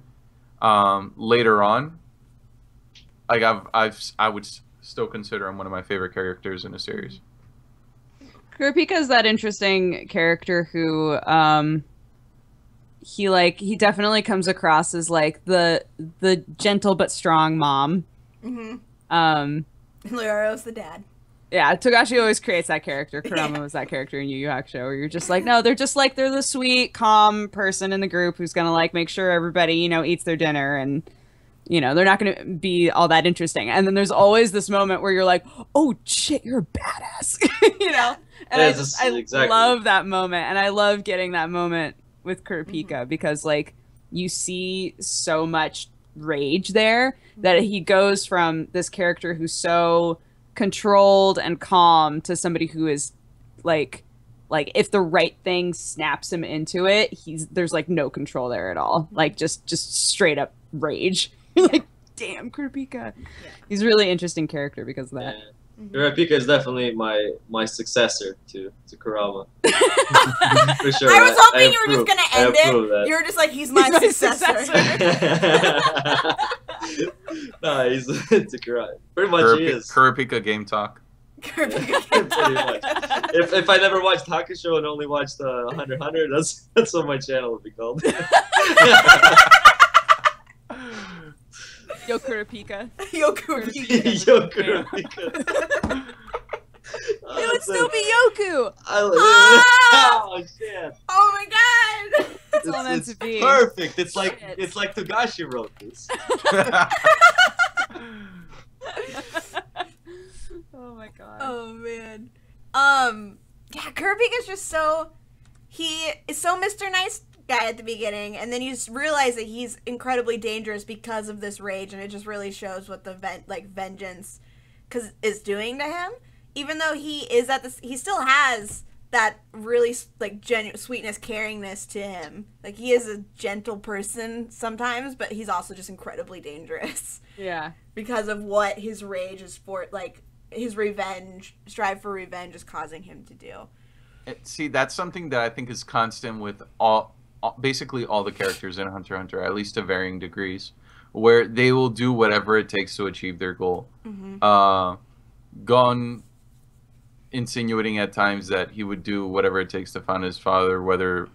later on, like I would still consider him one of my favorite characters in the series. Kurapika is that interesting character who he definitely comes across as like the gentle but strong mom. Leoro's the dad. Yeah, Togashi always creates that character. Kurama was that character in Yu Yu Hakusho, where you're just like, no, they're the sweet, calm person in the group who's gonna like make sure everybody, eats their dinner, and they're not gonna be all that interesting. And then there's always this moment where you're like, oh shit, you're a badass, And I love that moment, and I love getting that moment with Kurapika because like you see so much rage there that he goes from this character who's so controlled and calm to somebody who is like if the right thing snaps him into it, there's like no control there at all, like just straight up rage. Like damn, Kurapika. He's a really interesting character because of that. Kurapika is definitely my successor to Kurama. For sure. I was hoping you were just gonna end it. You were just like, he's my successor. Nah, he's to Kurama. Pretty much he is. Kurapika game talk. Pretty much. If I never watched Hakusho and only watched Hunter x Hunter, that's what my channel would be called. Yokurapika. Yokurapika. Yokurapika. It would still be Yoku. Oh shit! Oh my god! It's all meant to be. Perfect. It's like Togashi wrote this. Oh my god. Oh man. Yeah, Kurapika's just he is so Mr. Nice Guy at the beginning, and then you just realize that he's incredibly dangerous because of this rage, and it just really shows what the vengeance is doing to him. Even though he is he still has that really like genuine sweetness, caringness to him. Like he is a gentle person sometimes, but he's also just incredibly dangerous. Yeah. Because of what his rage is for, like his strive for revenge is causing him to do. See, that's something that I think is constant with basically all the characters in Hunter x Hunter, at least to varying degrees, where they will do whatever it takes to achieve their goal. Gon insinuating at times that he would do whatever it takes to find his father, whether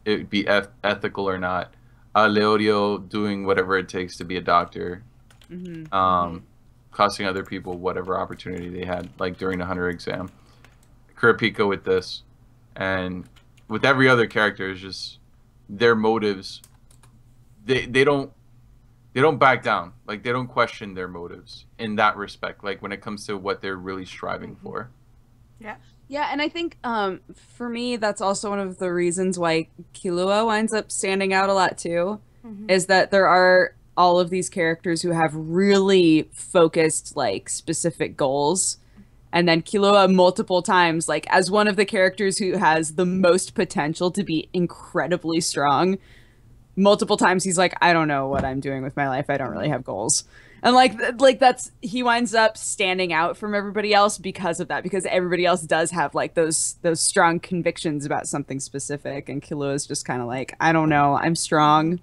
it be ethical or not. Leorio doing whatever it takes to be a doctor. Costing other people whatever opportunity they had, like during the Hunter exam. Kurapika with this, and with every other character, is just their motives. They don't they don't back down. Like they don't question their motives in that respect. Like when it comes to what they're really striving for. Yeah. Yeah, and I think for me, that's also one of the reasons why Killua winds up standing out a lot too, is that there are all of these characters who have really focused, like, specific goals. And then Killua multiple times, like, as one of the characters who has the most potential to be incredibly strong, multiple times he's like, I don't know what I'm doing with my life. I don't really have goals. And like that's he winds up standing out from everybody else because of that, because everybody else does have like those strong convictions about something specific, and Killua is just kind of like, I don't know, I'm strong,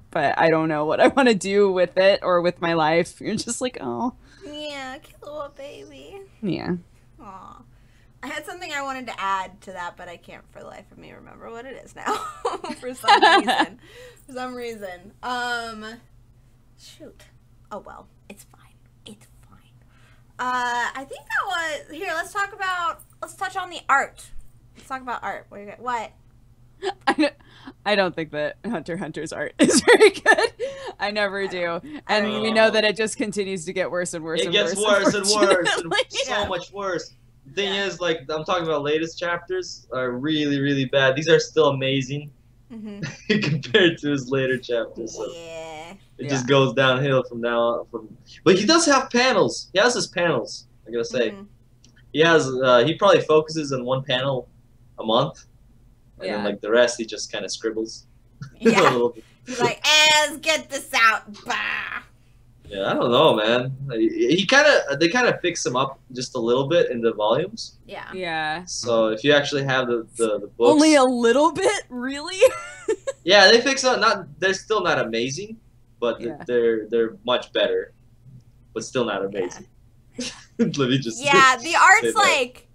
but I don't know what I want to do with it or with my life. You're just like, oh yeah, Killua baby. Yeah. Aw. I had something I wanted to add to that, but I can't for the life of me remember what it is now. For some reason. Shoot. Oh well, it's fine. It's fine. I think that was here. Let's touch on the art. Let's talk about art. What? I don't think that Hunter x Hunter's art is very good. I never do, and we know that it just continues to get worse and worse. It gets worse and worse, and so much worse. The thing is, like, I'm talking about latest chapters are really, really bad. These are still amazing compared to his later chapters. So. Yeah. It just goes downhill from now on. But he does have panels. He has his panels, I gotta say. He has. He probably focuses on one panel a month, and then like the rest he just kind of scribbles. Yeah. He's like, let's get this out. Bah. Yeah, I don't know, man. They kind of fix him up just a little bit in the volumes. Yeah. Yeah. So if you actually have the books, only a little bit, really. Yeah, they fix up. They're still not amazing. But they're much better, but still not amazing. Let me just the art's like,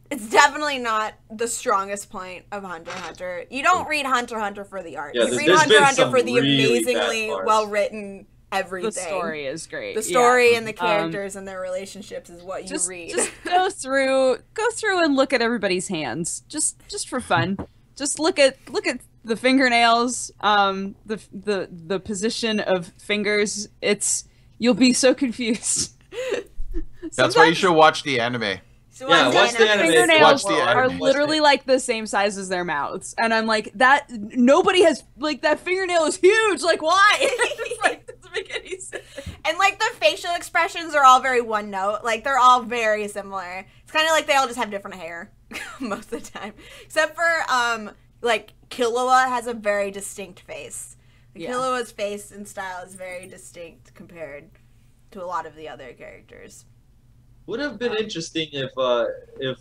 it's definitely not the strongest point of Hunter x Hunter. You don't read Hunter x Hunter for the art. You read Hunter x Hunter for the amazingly well-written everything. The story is great. The story and the characters and their relationships is what you read. Just go through and look at everybody's hands, just for fun. Just look at the fingernails, the position of fingers. You'll be so confused. That's why you should watch the anime. Watch the anime. Fingernails are literally like the same size as their mouths, and I'm like, that nobody has, like, that fingernail is huge. Like, why? Like, it doesn't make any sense. And like the facial expressions are all very one note. Like they're all very similar. It's kind of like they all just have different hair most of the time, except for like Killua has a very distinct face. Killua's face and style is very distinct compared to a lot of the other characters. Would have been interesting if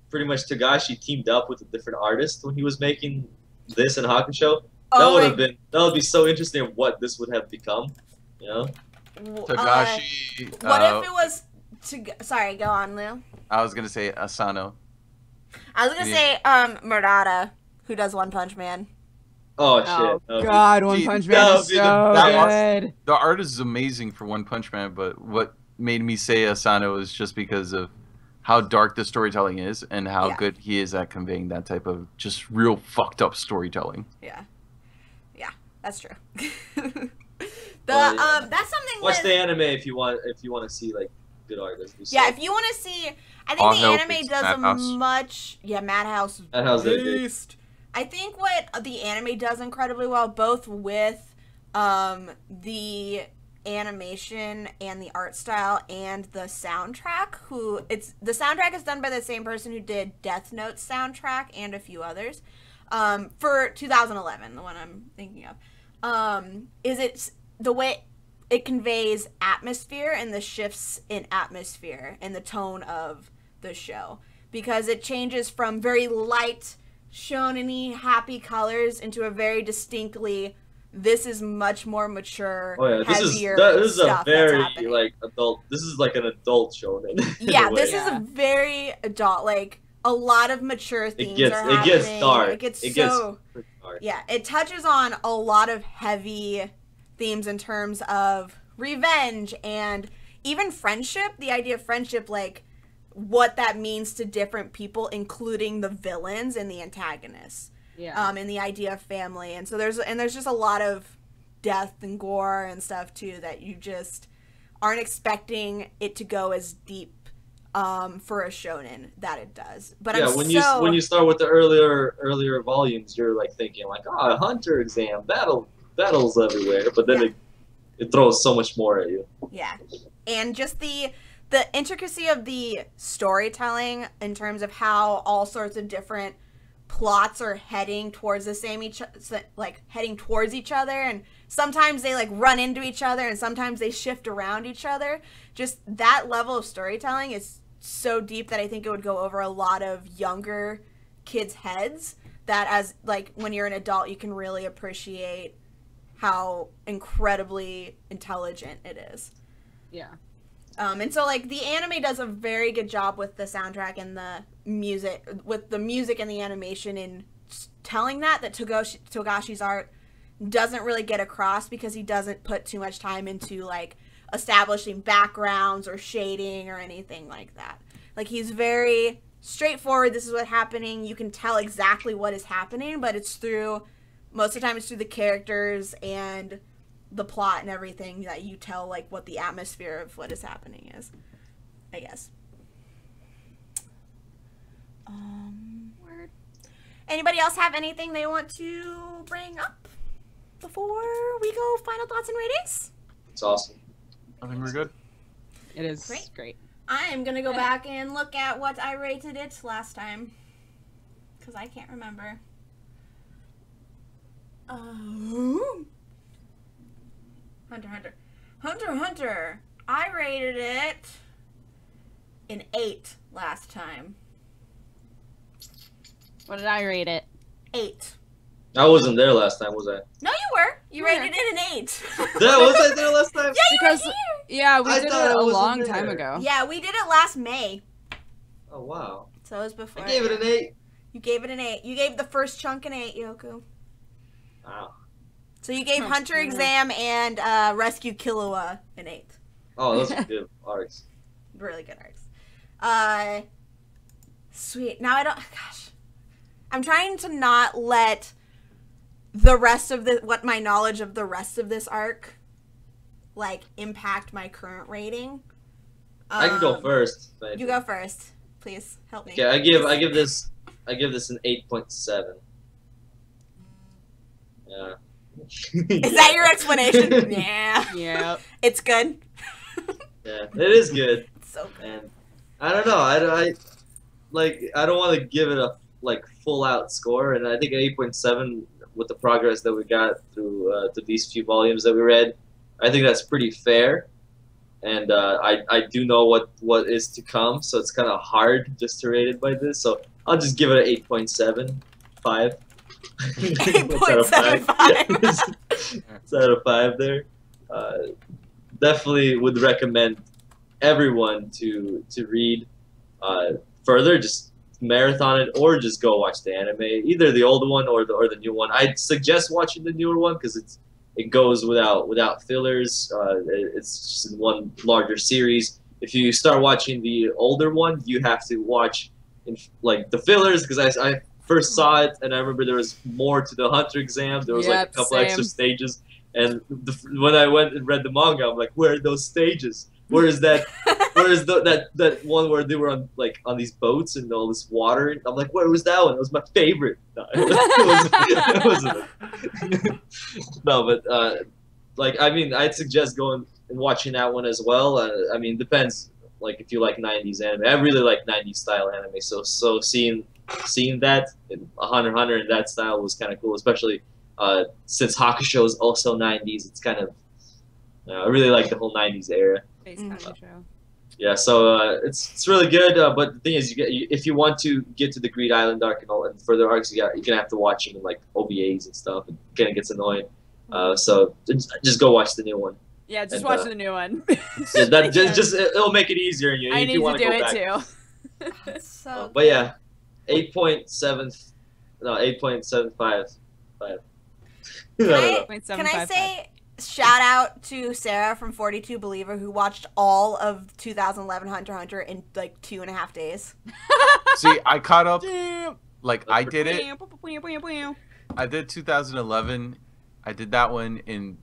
pretty much Togashi teamed up with a different artist when he was making this and Hakusho. That would be so interesting of what this would have become. You know? Togashi. What if it was sorry, go on, Lou. I was gonna say Asano. I was gonna say Murata, who does One Punch Man. Oh shit! Oh God, One Punch Man is so good. The art is amazing for One Punch Man, but what made me say Asano is just because of how dark the storytelling is and how good he is at conveying that type of just real fucked up storytelling. Yeah, that's true. That's something. Watch the anime if you want to see like good artists. Yeah, if you want to see, I think the anime does much. Yeah, Madhouse. Beast. I think what the anime does incredibly well, both with the animation and the art style and the soundtrack. The soundtrack is done by the same person who did Death Note's soundtrack and a few others for 2011, the one I'm thinking of. Is it the way it conveys atmosphere and the shifts in atmosphere and the tone of the show, because it changes from very light shonen-y happy colors into a very distinctly, this is much more mature, heavier this is stuff a very that's like adult. This is like an adult shonen. Yeah, this is a very adult. Like a lot of mature themes are happening. It gets dark. It gets dark. Yeah, it touches on a lot of heavy themes in terms of revenge and even friendship. The idea of friendship, like what that means to different people, including the villains and the antagonists. Yeah. And the idea of family. And so there's just a lot of death and gore and stuff too that you just aren't expecting it to go as deep for a shonen that it does. But yeah, when you start with the earlier volumes, you're like thinking like, oh, hunter exam, battles everywhere, but then it throws so much more at you. Yeah, and just the intricacy of the storytelling in terms of how all sorts of different plots are heading towards heading towards each other, and sometimes they like run into each other and sometimes they shift around each other. Just that level of storytelling is so deep that I think it would go over a lot of younger kids' heads, that as like when you're an adult you can really appreciate how incredibly intelligent it is. Yeah. And so like the anime does a very good job with the soundtrack and the music, and the animation in telling that Togashi's art doesn't really get across because he doesn't put too much time into like establishing backgrounds or shading or anything like that. Like he's very straightforward. This is what's happening. You can tell exactly what is happening, but it's most of the time it's through the characters and the plot and everything that you tell like what the atmosphere of what is happening is, I guess. Word. Anybody else have anything they want to bring up before we go final thoughts and ratings? It's awesome. I think we're good. It is great. I am gonna go back and look at what I rated it last time because I can't remember. Hunter. I rated it an 8 last time. What did I rate it? 8. I wasn't there last time, was I? No, you were. You rated it an 8. Was I there last time? Yeah, because you were here. Yeah, we did it a long time ago. Yeah, we did it last May. Oh wow. So it was before. I gave it an 8. You gave it an 8. You gave the first chunk an 8, Yoku. Wow. So you gave Hunter Exam and Rescue Killua an 8. Oh, those are good arcs. Really good arcs. Sweet. Now gosh. I'm trying to not let the rest of my knowledge of the rest of this arc, like, impact my current rating. I can go first. You go first. Please, help me. Okay, I give this an 8.7. Yeah. Is that your explanation? Yeah. Yeah. It's good. Yeah, it is good. It's so good. And I don't know. I don't want to give it a full out score, and I think 8.7 with the progress that we got through these few volumes that we read, I think that's pretty fair. And I do know what is to come, so it's kind of hard just to rate it by this. So I'll just give it an 8.75. 8.75. It's out of 5 there. Definitely would recommend everyone to read further. Just marathon it, or just go watch the anime, either the old one or the new one. I'd suggest watching the newer one because it goes without fillers. It's just in one larger series. If you start watching the older one, you have to watch the fillers, because I first saw it and I remember there was more to the Hunter Exam. There was a couple extra stages, and when I went and read the manga, I'm like, where are those stages? Where is that? Where is that one where they were on these boats and all this water? I'm like, where was that one? It was my favorite. No, it wasn't. No, but I mean, I'd suggest going and watching that one as well. I mean, depends. If you like 90s anime, I really like 90s style anime. So seeing that in Hunter in that style was kind of cool, especially since Hakusho is also 90s. It's kind of I really like the whole 90s era. Yeah, so it's really good. But the thing is, if you want to get to the Greed Island arc and further arcs, you're gonna have to watch them in OVAs and stuff. It kind of gets annoying. So just go watch the new one. Yeah, just watch the new one. Yeah, it'll make it easier. I need to do it too. But yeah, 8.7. No, 8.75. Can I say shout out to Sarah from 42 Believer who watched all of 2011 Hunter x Hunter in 2.5 days. See, I caught up. I did it. I did 2011. I did that one in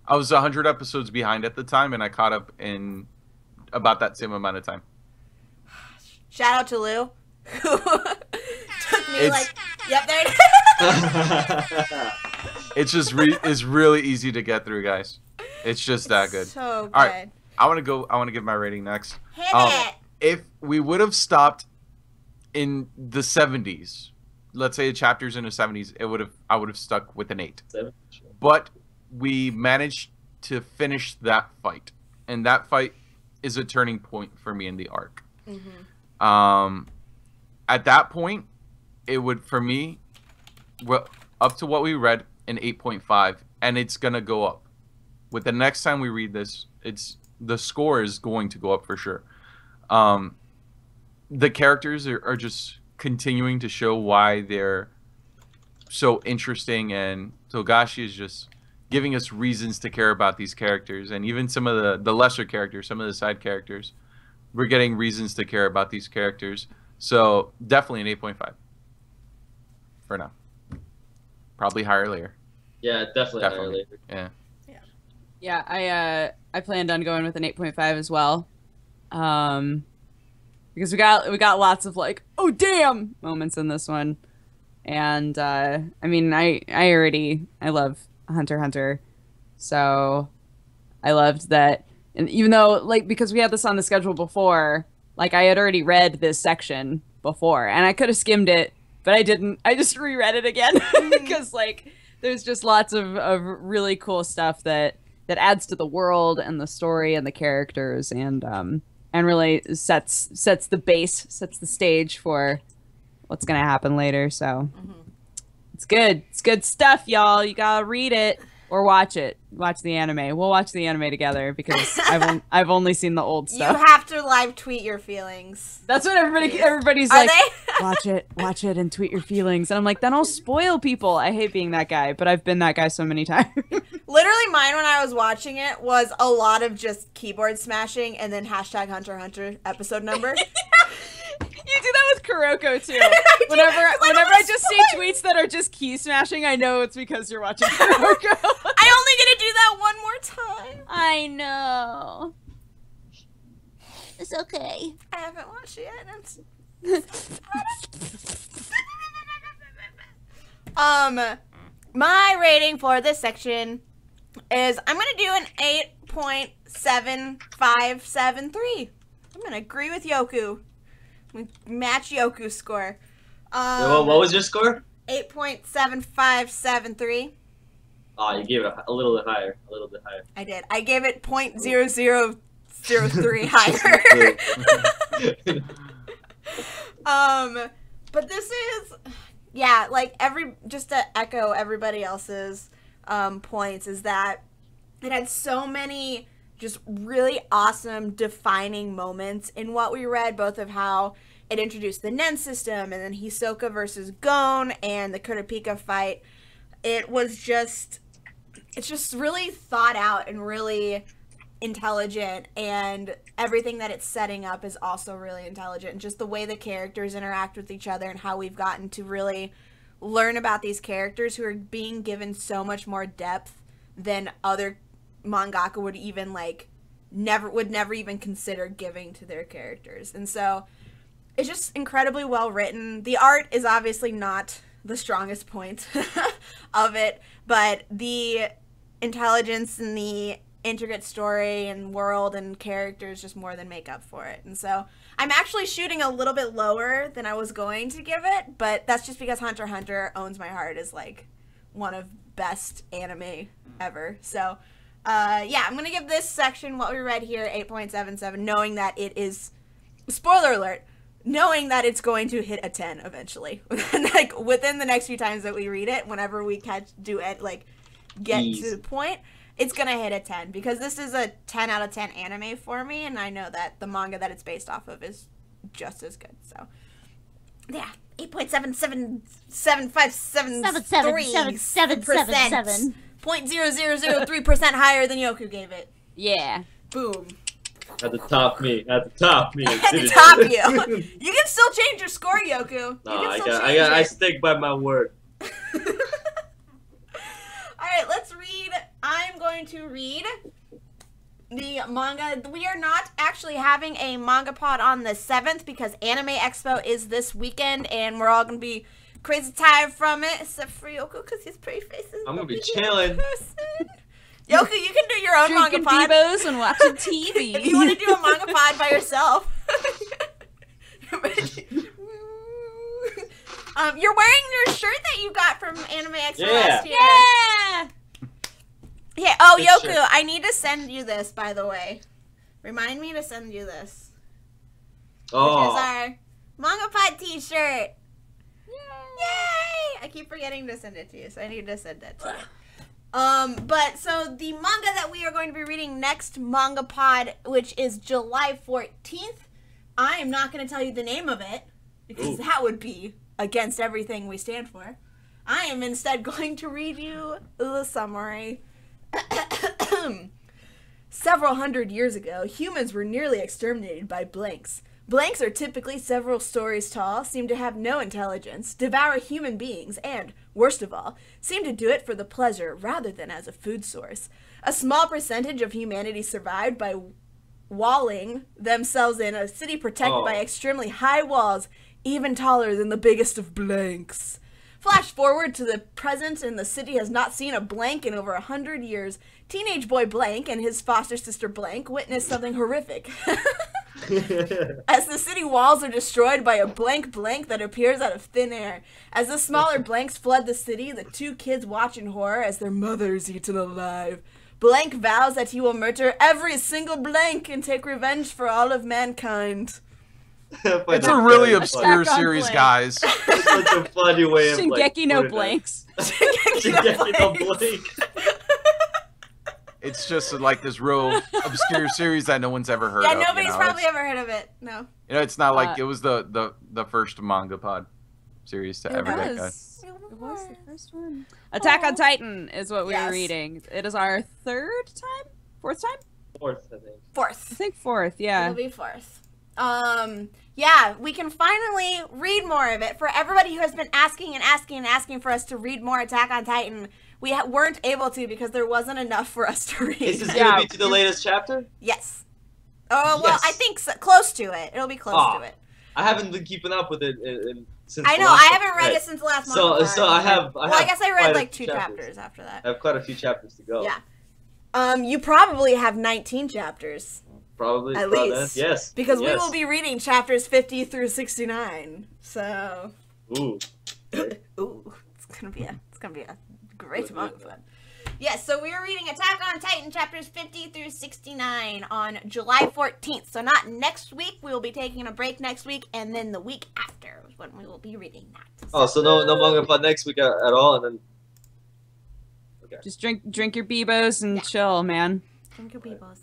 I was 100 episodes behind at the time, and I caught up in about that same amount of time. Shout out to Lou, who took me yep, there it is. It's just it's really easy to get through, guys. It's just that good. So good. All right, I want to give my rating next. Hit it. If we would have stopped in the 70s, let's say the chapters in the 70s, I would have stuck with an 8. But we managed to finish that fight, and that fight is a turning point for me in the arc. At that point, it would, for me, well, up to what we read, an 8.5, and it's gonna go up. With the next time we read this, the score is going to go up for sure. The characters are just continuing to show why they're so interesting, and Togashi is just giving us reasons to care about these characters, and even some of the lesser characters, some of the side characters, we're getting reasons to care about these characters. So definitely an 8.5 for now. Probably higher later. Yeah, definitely higher later. Yeah. Yeah, I planned on going with an 8.5 as well. Because we got lots of like, oh damn moments in this one. And I mean, I love Hunter x Hunter. So I loved that. And even though, like, because we had this on the schedule before, like, I had already read this section before, and I could have skimmed it, but I didn't. I just reread it again because, like, there's just lots of really cool stuff that adds to the world and the story and the characters, and really sets the base, sets the stage for what's gonna happen later. So it's good. It's good stuff, y'all. You gotta read it. Or watch it. Watch the anime. We'll watch the anime together because I've only seen the old stuff. You have to live tweet your feelings. That's what everybody's like. Watch it, and tweet your feelings. And I'm like, then I'll spoil people. I hate being that guy, but I've been that guy so many times. Literally, mine when I was watching it was a lot of just keyboard smashing and then hashtag Hunter x Hunter episode number. You do that with Kuroko too. Whenever I just see tweets that are just key smashing, I know it's because you're watching Kuroko. I only get to do that one more time. I know. It's okay. I haven't watched it yet. My rating for this section is I'm gonna do an 8.7573. I'm gonna agree with Yoku. We match Yoku's score. What was your score? 8.7573. Oh, you gave it a little bit higher. I did. I gave it 0.0003 higher. But this is, yeah, like just to echo everybody else's points, is that it had so many just really awesome defining moments in what we read, both of how it introduced the Nen system and then Hisoka versus Gon and the Kurapika fight. It's just really thought out and really intelligent, and everything that it's setting up is also really intelligent. And just the way the characters interact with each other and how we've gotten to really learn about these characters who are being given so much more depth than other mangaka would even never even consider giving to their characters. And so it's just incredibly well written. The art is obviously not the strongest point of it, but the intelligence and the intricate story and world and characters just more than make up for it. And so I'm actually shooting a little bit lower than I was going to give it, but that's just because Hunter x Hunter owns my heart as like one of best anime ever. So yeah, I'm gonna give this section, what we read here, 8.77, knowing that it is, spoiler alert, knowing that it's going to hit a 10 eventually. Like within the next few times that we read it, whenever we get to the point, it's gonna hit a 10, because this is a 10 out of 10 anime for me, and I know that the manga that it's based off of is just as good. So yeah, 8.77573%. 0.0003% higher than Yoku gave it. Yeah. Boom. Had to top me. Had to top you. You can still change your score, Yoku. I stick by my word. Alright, let's read. I'm going going to read the manga. We are not actually having a MangaPod on the 7th because Anime Expo is this weekend, and we're all going to be crazy tired from it, except for Yoku because his pretty face is I'm going to be chilling. Yoku, you can do your own Drinking MangaPod. Bebos and watching TV. If you want to do a MangaPod by yourself. You're wearing your shirt that you got from Anime Expo last year. Yeah! Yeah. Oh, Good Yoku, shirt. I need to send you this, by the way. Remind me to send you this. Oh. Which is our MangaPod t-shirt. Yay! I keep forgetting to send it to you, so I need to send it to you. But so the manga that we are going to be reading next MangaPod, which is July 14th, I am not going to tell you the name of it because that would be against everything we stand for. I am instead going to read you the summary. Several hundred years ago, humans were nearly exterminated by blanks. Blanks are typically several stories tall, seem to have no intelligence, devour human beings, and, worst of all, seem to do it for the pleasure rather than as a food source. A small percentage of humanity survived by walling themselves in a city protected by extremely high walls, even taller than the biggest of blanks. Flash forward to the present, and the city has not seen a blank in over 100 years. Teenage boy Blank and his foster sister Blank witness something horrific. As the city walls are destroyed by a blank that appears out of thin air. As the smaller blanks flood the city, the two kids watch in horror as their mother is eaten alive. Blank vows that he will murder every single blank and take revenge for all of mankind. It's a really obscure Back on series, blank. guys. It's such a funny way of Shingeki no putting it. Blanks. Shingeki no Blank. It's just like this real obscure series that no one's ever heard Yeah, of. nobody's probably ever heard of it. No. You know, it's not like it was the first MangaPod series to ever get got. It was the first one. Attack on Titan is what we were reading. It is our third time? Fourth time? Fourth, I think. I Fourth. think fourth, yeah. It'll be fourth. Yeah, we can finally read more of it. For everybody who has been asking for us to read more Attack on Titan, we weren't able to because there wasn't enough for us to read. Is this going to be to the latest chapter? Yes. Oh, well, Yes. I think so, close to it. It'll be close to it. I haven't been keeping up with it since I the know, last I haven't read it since the last month. So I have. Well, I guess I read quite a like few 2 chapters after that. I have quite a few chapters to go. Yeah. You probably have 19 chapters. Probably. At probably least. Yes. Because we yes. will be reading chapters 50 through 69. So. Ooh. Ooh, it's gonna be a great manga fun. Yes, so we are reading Attack on Titan chapters 50 through 69 on July 14th. So not next week. We will be taking a break next week, and then the week after is when we will be reading that. Oh, so no MangaPod next week at all, and then. Okay. Just drink your Bebos and chill, man. Drink your Bebos.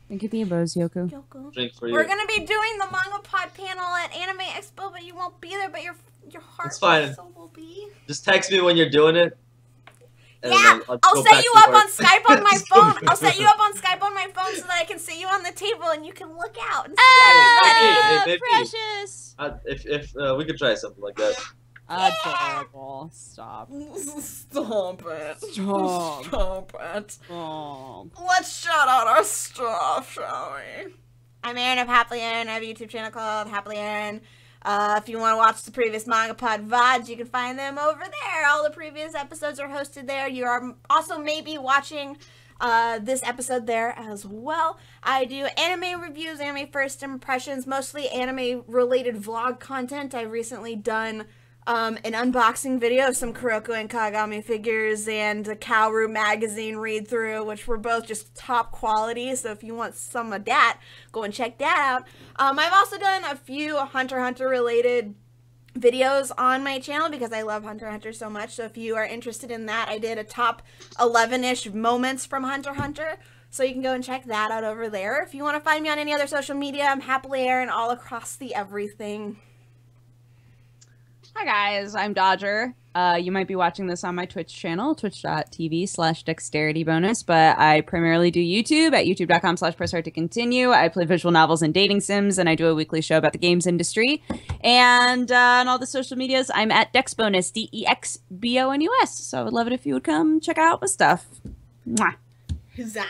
Drink your Bebos, Yoku. Yoko. Drink for you. We're gonna be doing the MangaPod panel at Anime Expo, but you won't be there. But your heart It's fine. and soul will be. Just text me when you're doing it. and Yeah, then I'll go set back you to up work. on Skype on my Just go phone. back I'll to set you work. up on Skype on my phone so that I can see you on the table and you can look out and see everybody. Hey, Precious. If we could try something like that. Adorable. Stop. Stop it. Stop. Stop it. Stop. Let's shout out our stuff, shall we? I'm Erin of HappiLeeErin. I have a YouTube channel called HappiLeeErin. If you want to watch the previous MangaPod VODs, you can find them over there. All the previous episodes are hosted there. You are also maybe watching this episode there as well. I do anime reviews, anime first impressions, mostly anime-related vlog content. I've recently done an unboxing video of some Kuroko and Kagami figures and a Kaoru magazine read-through, which were both just top quality, so if you want some of that, go and check that out. I've also done a few Hunter x Hunter related videos on my channel because I love Hunter x Hunter so much, so if you are interested in that, I did a top 11-ish moments from Hunter x Hunter, so you can go and check that out over there. If you want to find me on any other social media, I'm HappiLeeErin all across the everything. Hi guys, I'm Dodger. You might be watching this on my Twitch channel, twitch.tv/dexteritybonus, but I primarily do YouTube at youtube.com/pressRToContinue. I play visual novels and dating sims, and I do a weekly show about the games industry. And on all the social medias, I'm at DexBonus, DEXBONUS. So I would love it if you would come check out my stuff. Mwah. Huzzah.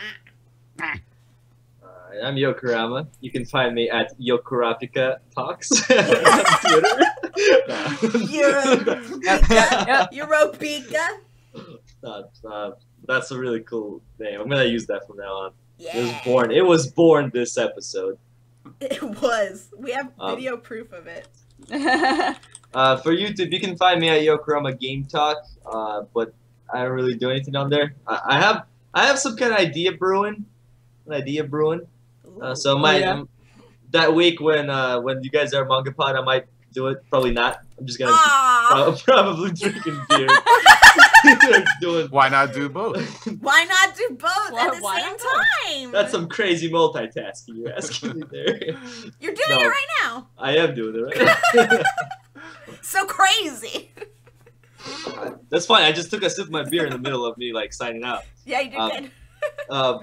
I'm Yokurama. You can find me at Yokurapika Talks on Twitter. Europika. That's a really cool name. I'm gonna use that from now on. Yeah. It was born this episode. It was. We have video proof of it. For YouTube, you can find me at Yokurama Game Talk. But I don't really do anything on there. I have some kind of idea brewing. So that week when you guys are MangaPod, I might do it. Probably not. I'm just gonna probably drinking beer. Why not do both? Why not do both at the same time? That's some crazy multitasking you're asking me there. You're doing it right now. I am doing it right now. So crazy. That's fine. I just took a sip of my beer in the middle of me like signing out. Yeah, you did good.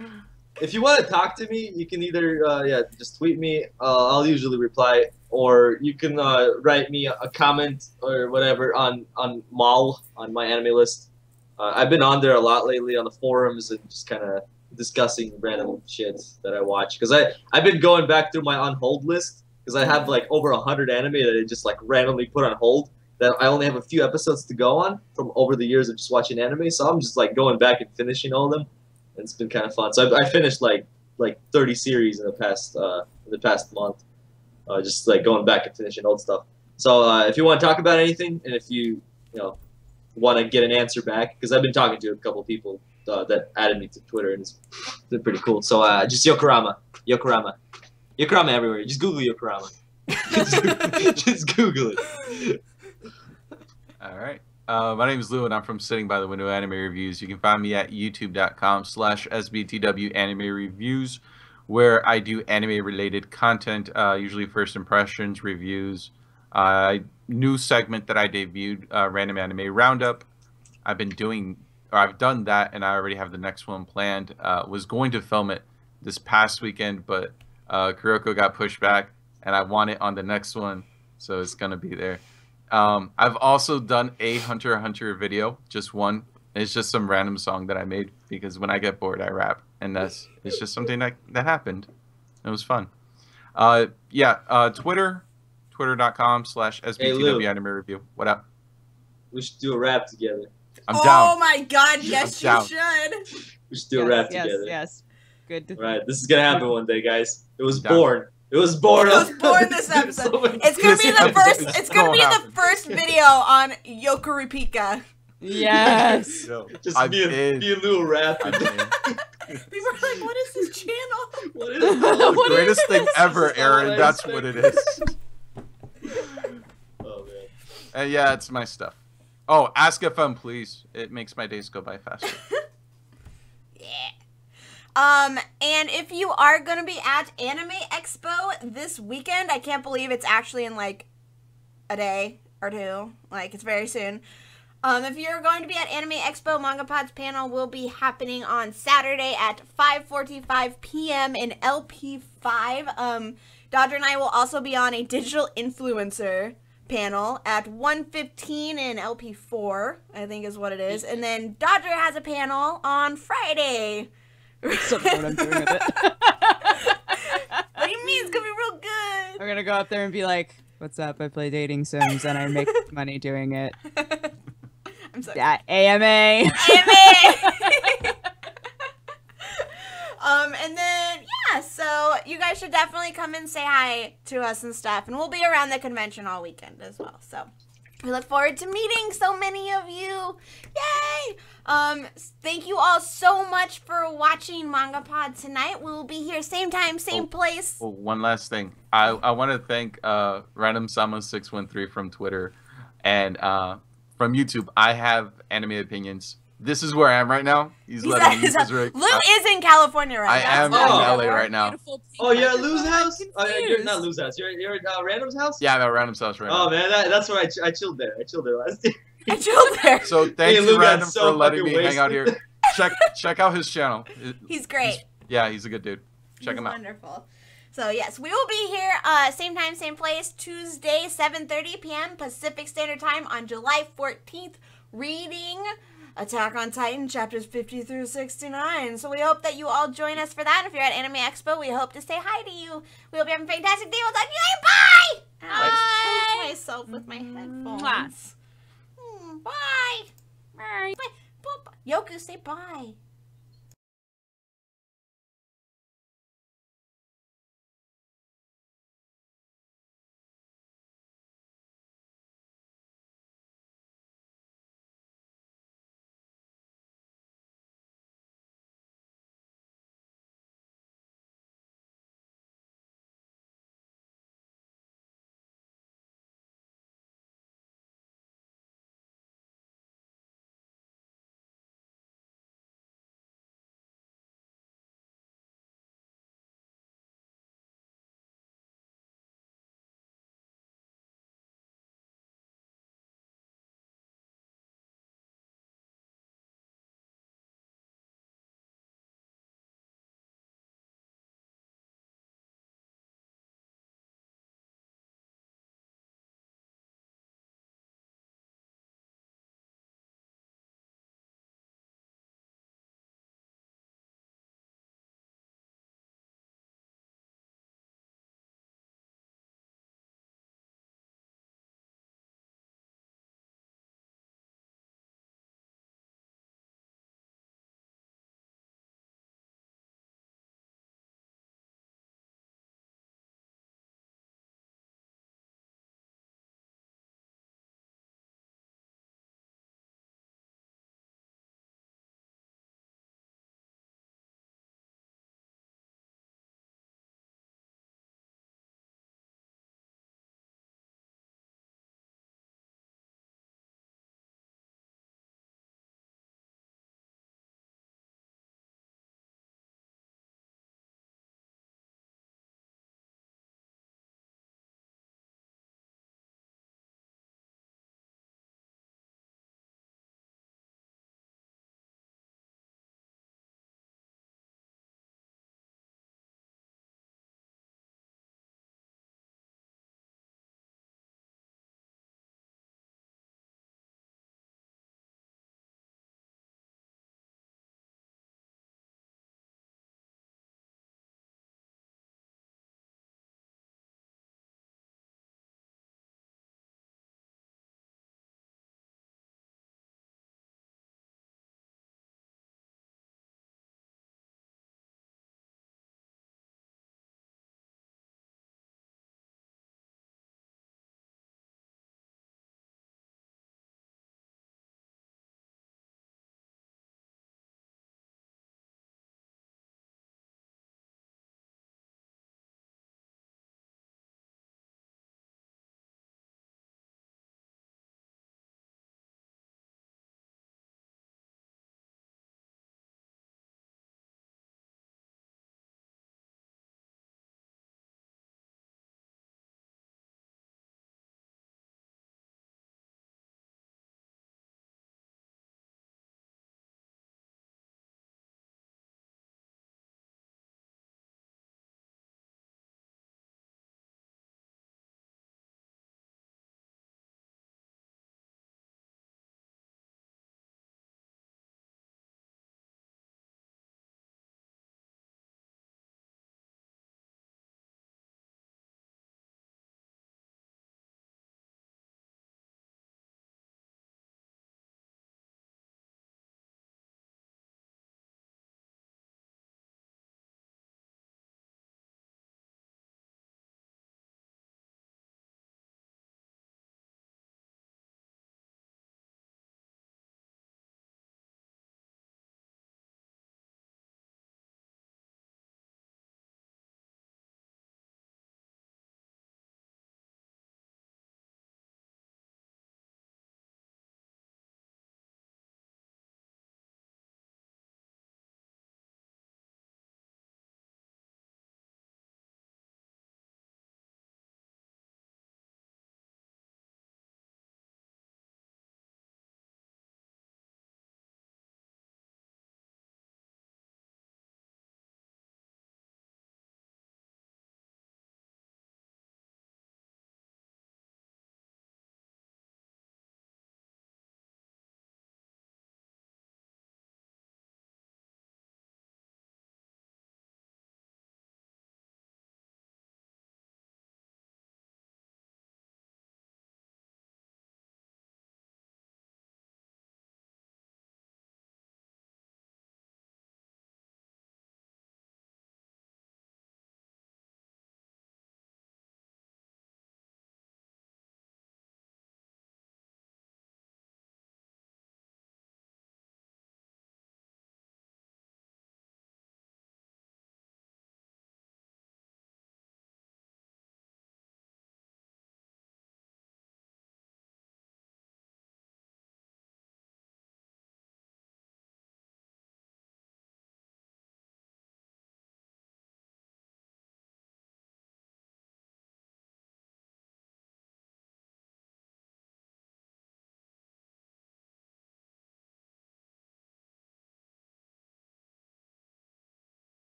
If you want to talk to me, you can either just tweet me. I'll usually reply, or you can write me a comment or whatever on Mal on my anime list. I've been on there a lot lately on the forums and just kind of discussing random shit that I watch because I've been going back through my on hold list because I have like over 100 anime that I just like randomly put on hold that I only have a few episodes to go on from over the years of just watching anime. So I'm just like going back and finishing all of them. And it's been kind of fun. So I finished like 30 series in the past month, just like going back and finishing old stuff. So if you want to talk about anything, and if you want to get an answer back, because I've been talking to a couple of people that added me to Twitter, and it's been pretty cool. So just Yokurama everywhere. Just Google Yokurama. just Google it. All right. My name is Lou, and I'm from Sitting by the Window Anime Reviews. You can find me at youtube.com/sbtw Anime Reviews, where I do anime-related content, usually first impressions, reviews, new segment that I debuted, Random Anime Roundup. I've done that, and I already have the next one planned. Was going to film it this past weekend, but Kuroko got pushed back, and I want it on the next one, so it's going to be there. I've also done a Hunter x Hunter video, just one. It's just some random song that I made because when I get bored, I rap, and it's just something that happened. It was fun. Twitter.com/sbtw Anime Review. What up? We should do a rap together. I'm down. Oh my god, yes, you should. We should do a rap together. Yes. Good. All right, this is gonna happen one day, guys. It was born. It was born this episode. It's gonna be the first. It's gonna be the first video on Yokurapika. Yes. Just be a little rap. People are like, "What is this channel? What is it? The greatest thing ever, Aaron. That's what it is. Oh man. And yeah, it's my stuff. Oh, ask FM, please. It makes my days go by faster. Yeah. And if you are going to be at Anime Expo this weekend, I can't believe it's actually in like a day or two. Like, it's very soon. If you're going to be at Anime Expo, MangaPod's panel will be happening on Saturday at 5:45 p.m. in LP5. Dodger and I will also be on a digital influencer panel at 1:15 in LP4, I think is what it is. And then Dodger has a panel on Friday. So what I'm doing with it. What do you mean? It's gonna be real good. I'm gonna go up there and be like, "What's up? I play dating sims and I make money doing it." I'm sorry. Yeah, AMA. And then so you guys should definitely come and say hi to us and stuff, and we'll be around the convention all weekend as well. So we look forward to meeting so many of you. Yay! Thank you all so much for watching MangaPod tonight. We'll be here same time, same place. Well, one last thing. I want to thank Random Sama 613 from Twitter and from YouTube. I have anime opinions. This is where I am right now. He's letting me. Lou is in California right now. I am in LA right now. Oh, you're at Lou's house? You're not Lou's house. You're at Random's house? Yeah, I'm at Random's house right now. Oh man, that's where I chilled there. I chilled there last year. I chilled there. So thanks to Random for letting me hang out here. Check out his channel. He's great. Yeah, he's a good dude. Check him out. Wonderful. So yes, we will be here same time, same place, Tuesday, 7:30 p.m. Pacific Standard Time on July 14th, reading Attack on Titan chapters 50 through 69. So we hope that you all join us for that. If you're at Anime Expo, we hope to say hi to you. We hope you have a fantastic day. We'll talk to you later. Bye! I choked myself with my headphones. Bye. Bye. Yoku, say bye.